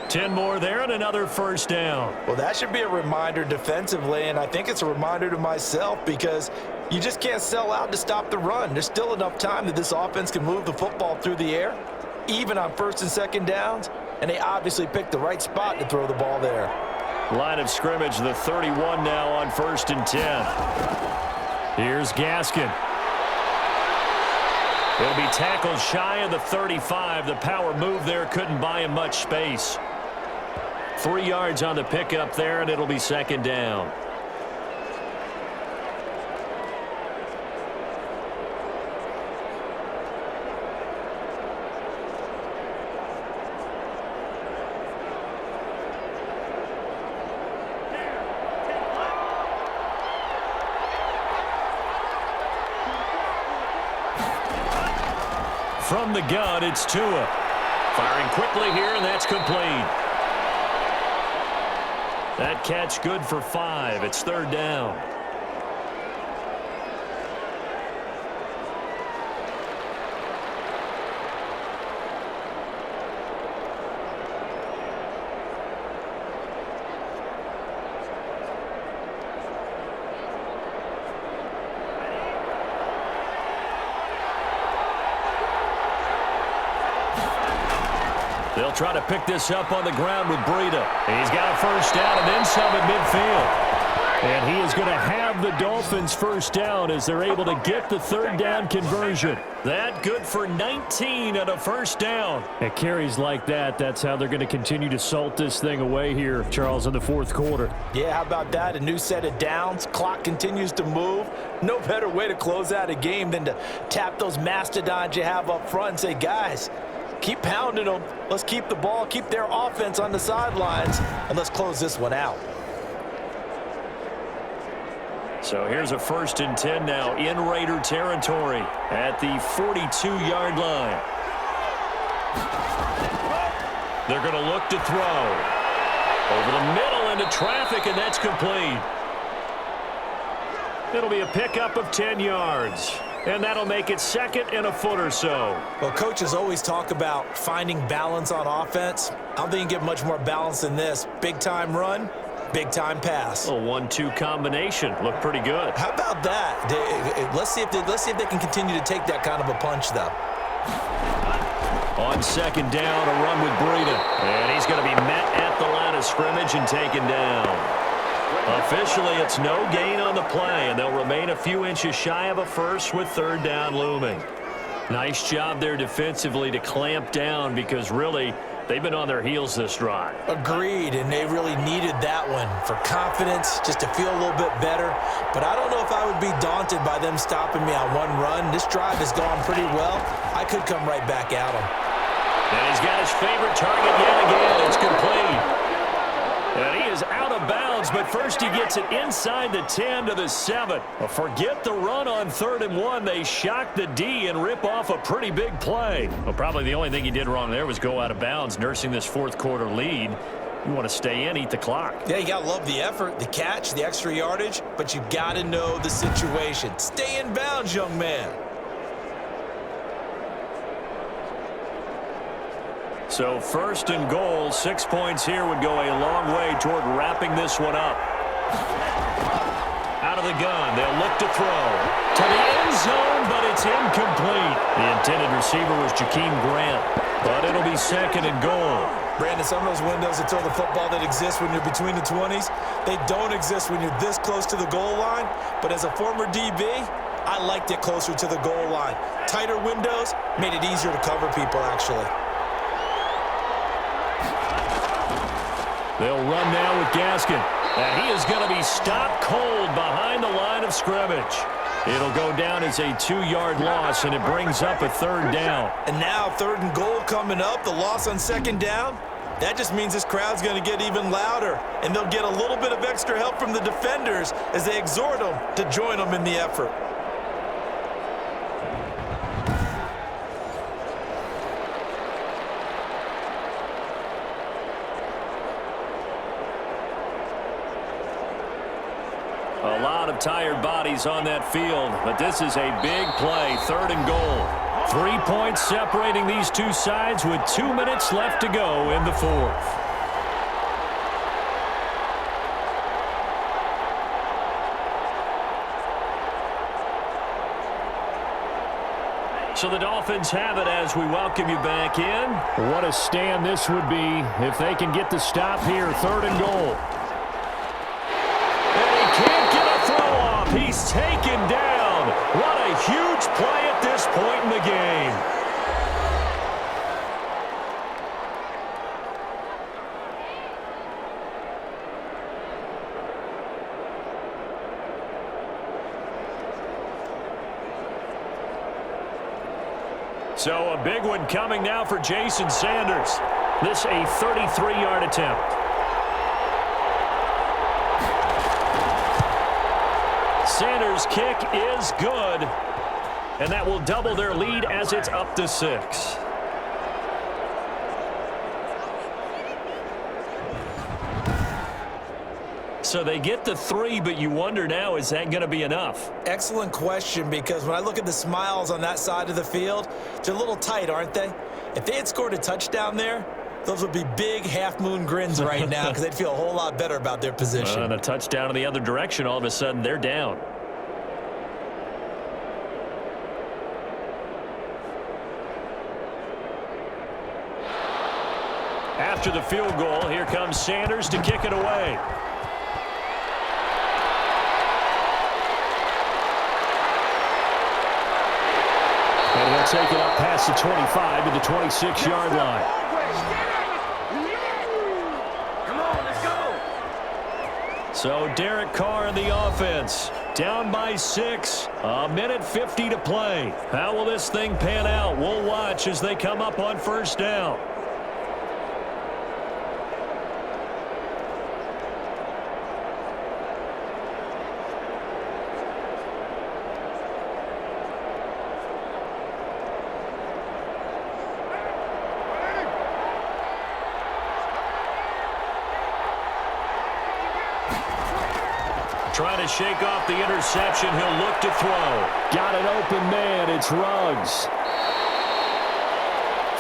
10 more there and another 1st down. Well, that should be a reminder defensively, and I think it's a reminder to myself because you just can't sell out to stop the run. There's still enough time that this offense can move the football through the air, even on 1st and 2nd downs, and they obviously picked the right spot to throw the ball there. Line of scrimmage, the 31 now on 1st and 10. Here's Gaskin. He'll be tackled shy of the 35. The power move there couldn't buy him much space. 3 yards on the pickup there, and it'll be 2nd down. From the gun, it's Tua. Firing quickly here, and that's complete. That catch good for 5. It's 3rd down. They'll try to pick this up on the ground with Breida. He's got a 1st down and then some at midfield. And he is going to have the Dolphins 1st down as they're able to get the 3rd down conversion. That good for 19 and a 1st down. At carries like that, that's how they're going to continue to salt this thing away here, Charles, in the 4th quarter. Yeah, how about that? A new set of downs. Clock continues to move. No better way to close out a game than to tap those mastodons you have up front and say, guys, Keep pounding them. Let's keep the ball, keep their offense on the sidelines, and let's close this one out. So here's a 1st and 10 now in Raider territory at the 42-yard line. They're going to look to throw. Over the middle into traffic, and that's complete. It'll be a pickup of 10 yards. And that'll make it 2nd and a foot or so. Well, coaches always talk about finding balance on offense. I don't think you can get much more balance than this. Big-time run, big-time pass. A 1-2 combination. Looked pretty good. How about that? Let's see if they can continue to take that kind of a punch, though. On 2nd down, a run with Breida. And he's going to be met at the line of scrimmage and taken down. Officially, it's no gain on the play, and they'll remain a few inches shy of a first with 3rd down looming. Nice job there defensively to clamp down because, really, they've been on their heels this drive. Agreed, and they really needed that one for confidence, just to feel a little bit better. But I don't know if I would be daunted by them stopping me on one run. This drive has gone pretty well. I could come right back at them. And he's got his favorite target yet again. It's complete. And he is out of bounds, but first he gets it inside the 10 to the 7. Well, forget the run on 3rd and 1. They shock the D and rip off a pretty big play. Well, probably the only thing he did wrong there was go out of bounds, nursing this 4th quarter lead. You want to stay in, eat the clock. Yeah, you got to love the effort, the catch, the extra yardage, but you got to know the situation. Stay in bounds, young man. So 1st and goal, 6 points here would go a long way toward wrapping this one up. Out of the gun, they'll look to throw. To the end zone, but it's incomplete. The intended receiver was Jakeem Grant, but it'll be 2nd and goal. Brandon, some of those windows that throw the football that exist when you're between the 20s, they don't exist when you're this close to the goal line. But as a former DB, I liked it closer to the goal line. Tighter windows made it easier to cover people, actually. They'll run now with Gaskin. And he is going to be stopped cold behind the line of scrimmage. It'll go down as a 2-yard loss, and it brings up a 3rd down. And now 3rd and goal coming up, the loss on 2nd down. That just means this crowd's going to get even louder, and they'll get a little bit of extra help from the defenders as they exhort them to join them in the effort. A lot of tired bodies on that field, but this is a big play, 3rd and goal. 3 points separating these two sides with 2 minutes left to go in the 4th. So the Dolphins have it as we welcome you back in. What a stand this would be if they can get the stop here, 3rd and goal. He's taken down. What a huge play at this point in the game. So a big one coming now for Jason Sanders. This a 33-yard attempt. Sanders' kick is good, and that will double their lead as it's up to 6. So they get the 3, but you wonder now, is that going to be enough? Excellent question, because when I look at the smiles on that side of the field, they're a little tight, aren't they? If they had scored a touchdown there, those would be big half-moon grins right now because they'd feel a whole lot better about their position. And a touchdown in the other direction, all of a sudden, they're down. After the field goal, here comes Sanders to kick it away. And he'll take it up past the 25 to the 26-yard line. Come on, let's go. So Derek Carr in the offense. down by 6. A minute 50 to play. How will this thing pan out? We'll watch as they come up on first down. Trying to shake off the interception. He'll look to throw. Got an open man. It's Ruggs.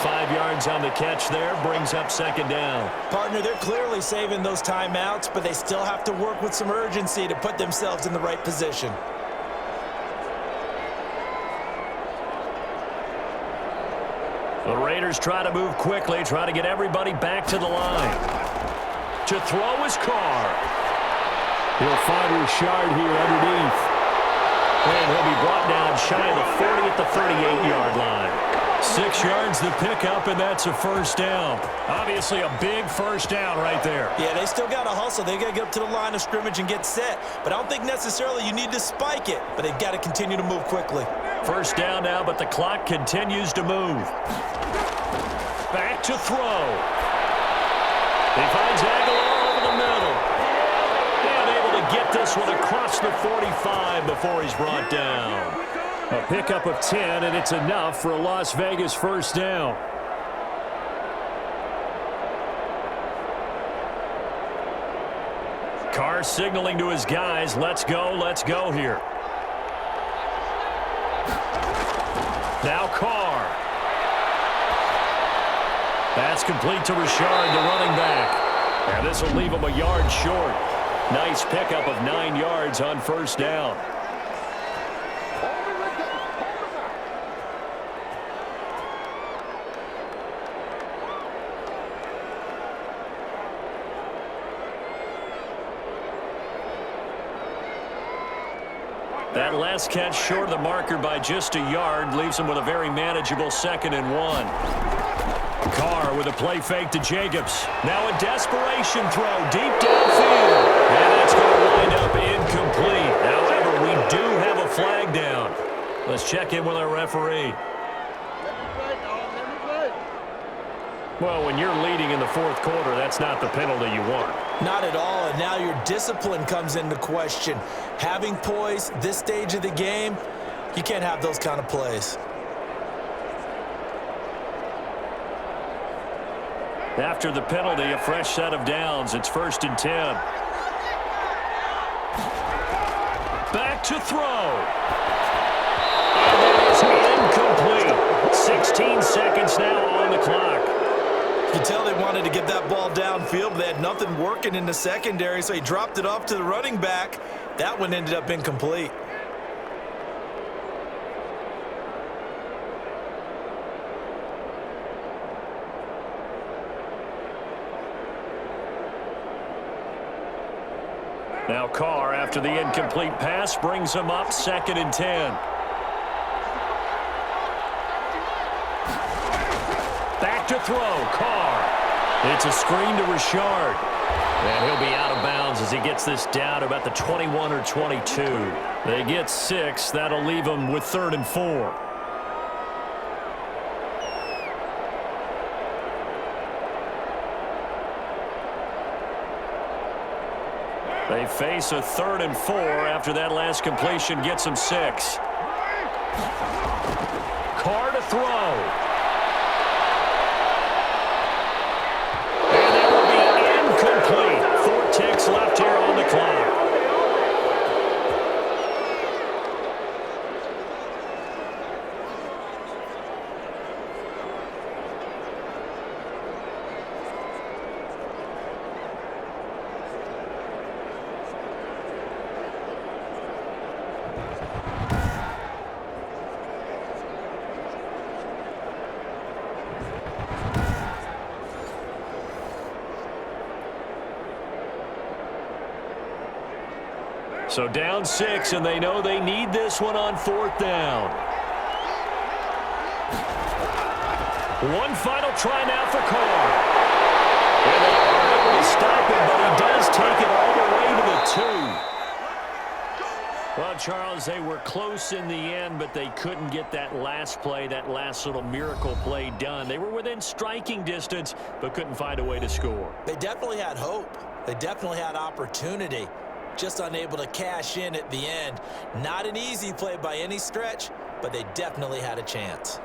5 yards on the catch there. Brings up second down. Partner, they're clearly saving those timeouts, but they still have to work with some urgency to put themselves in the right position. The Raiders try to move quickly, try to get everybody back to the line. To throw is Carr. He'll find Richard here underneath. And he'll be brought down shy of the 40 at the 38-yard line. 6 yards to pick up, and that's a first down. Obviously a big first down right there. Yeah, they still got to hustle. They got to get up to the line of scrimmage and get set. But I don't think necessarily you need to spike it. But they've got to continue to move quickly. First down now, but the clock continues to move. Back to throw. He finds Aguilar over the middle. And able to get this one across the 45 before he's brought down. A pickup of 10, and it's enough for a Las Vegas first down. Carr signaling to his guys, let's go here. Now Carr. That's complete to Richard, the running back. And this will leave him a yard short. Nice pickup of 9 yards on first down. That last catch short of the marker by just a yard leaves him with a very manageable 2nd and 1. Carr with a play fake to Jacobs. Now a desperation throw deep downfield. And that's going to wind up incomplete. However, we do have a flag down. Let's check in with our referee. Well, when you're leading in the 4th quarter, that's not the penalty you want. Not at all, and now your discipline comes into question. Having poise this stage of the game, you can't have those kind of plays. After the penalty, a fresh set of downs. It's 1st and 10. Back to throw. And it is incomplete. 16 seconds now on the clock. You can tell they wanted to get that ball downfield, but they had nothing working in the secondary, so he dropped it off to the running back. That one ended up incomplete. Now Carr, after the incomplete pass, brings him up 2nd and 10. Back to throw, Carr. It's a screen to Richard. And he'll be out of bounds as he gets this down about the 21 or 22. They get 6. That'll leave them with 3rd and 4. They face a 3rd and 4 after that last completion gets them 6. Carr to throw. Incomplete. 4 ticks left here on the clock. So down 6, and they know they need this one on 4th down. One final try now for Carr. And they are able to stop him, but he does take it all the way to the 2. Well, Charles, they were close in the end, but they couldn't get that last play, that last little miracle play done. They were within striking distance, but couldn't find a way to score. They definitely had hope. They definitely had opportunity. Just unable to cash in at the end. Not an easy play by any stretch, but they definitely had a chance.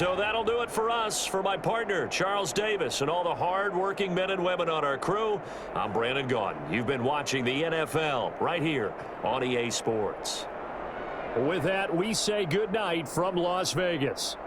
So that'll do it for us. For my partner, Charles Davis, and all the hard-working men and women on our crew, I'm Brandon Gaudin. You've been watching the NFL right here on EA Sports. With that, we say goodnight from Las Vegas.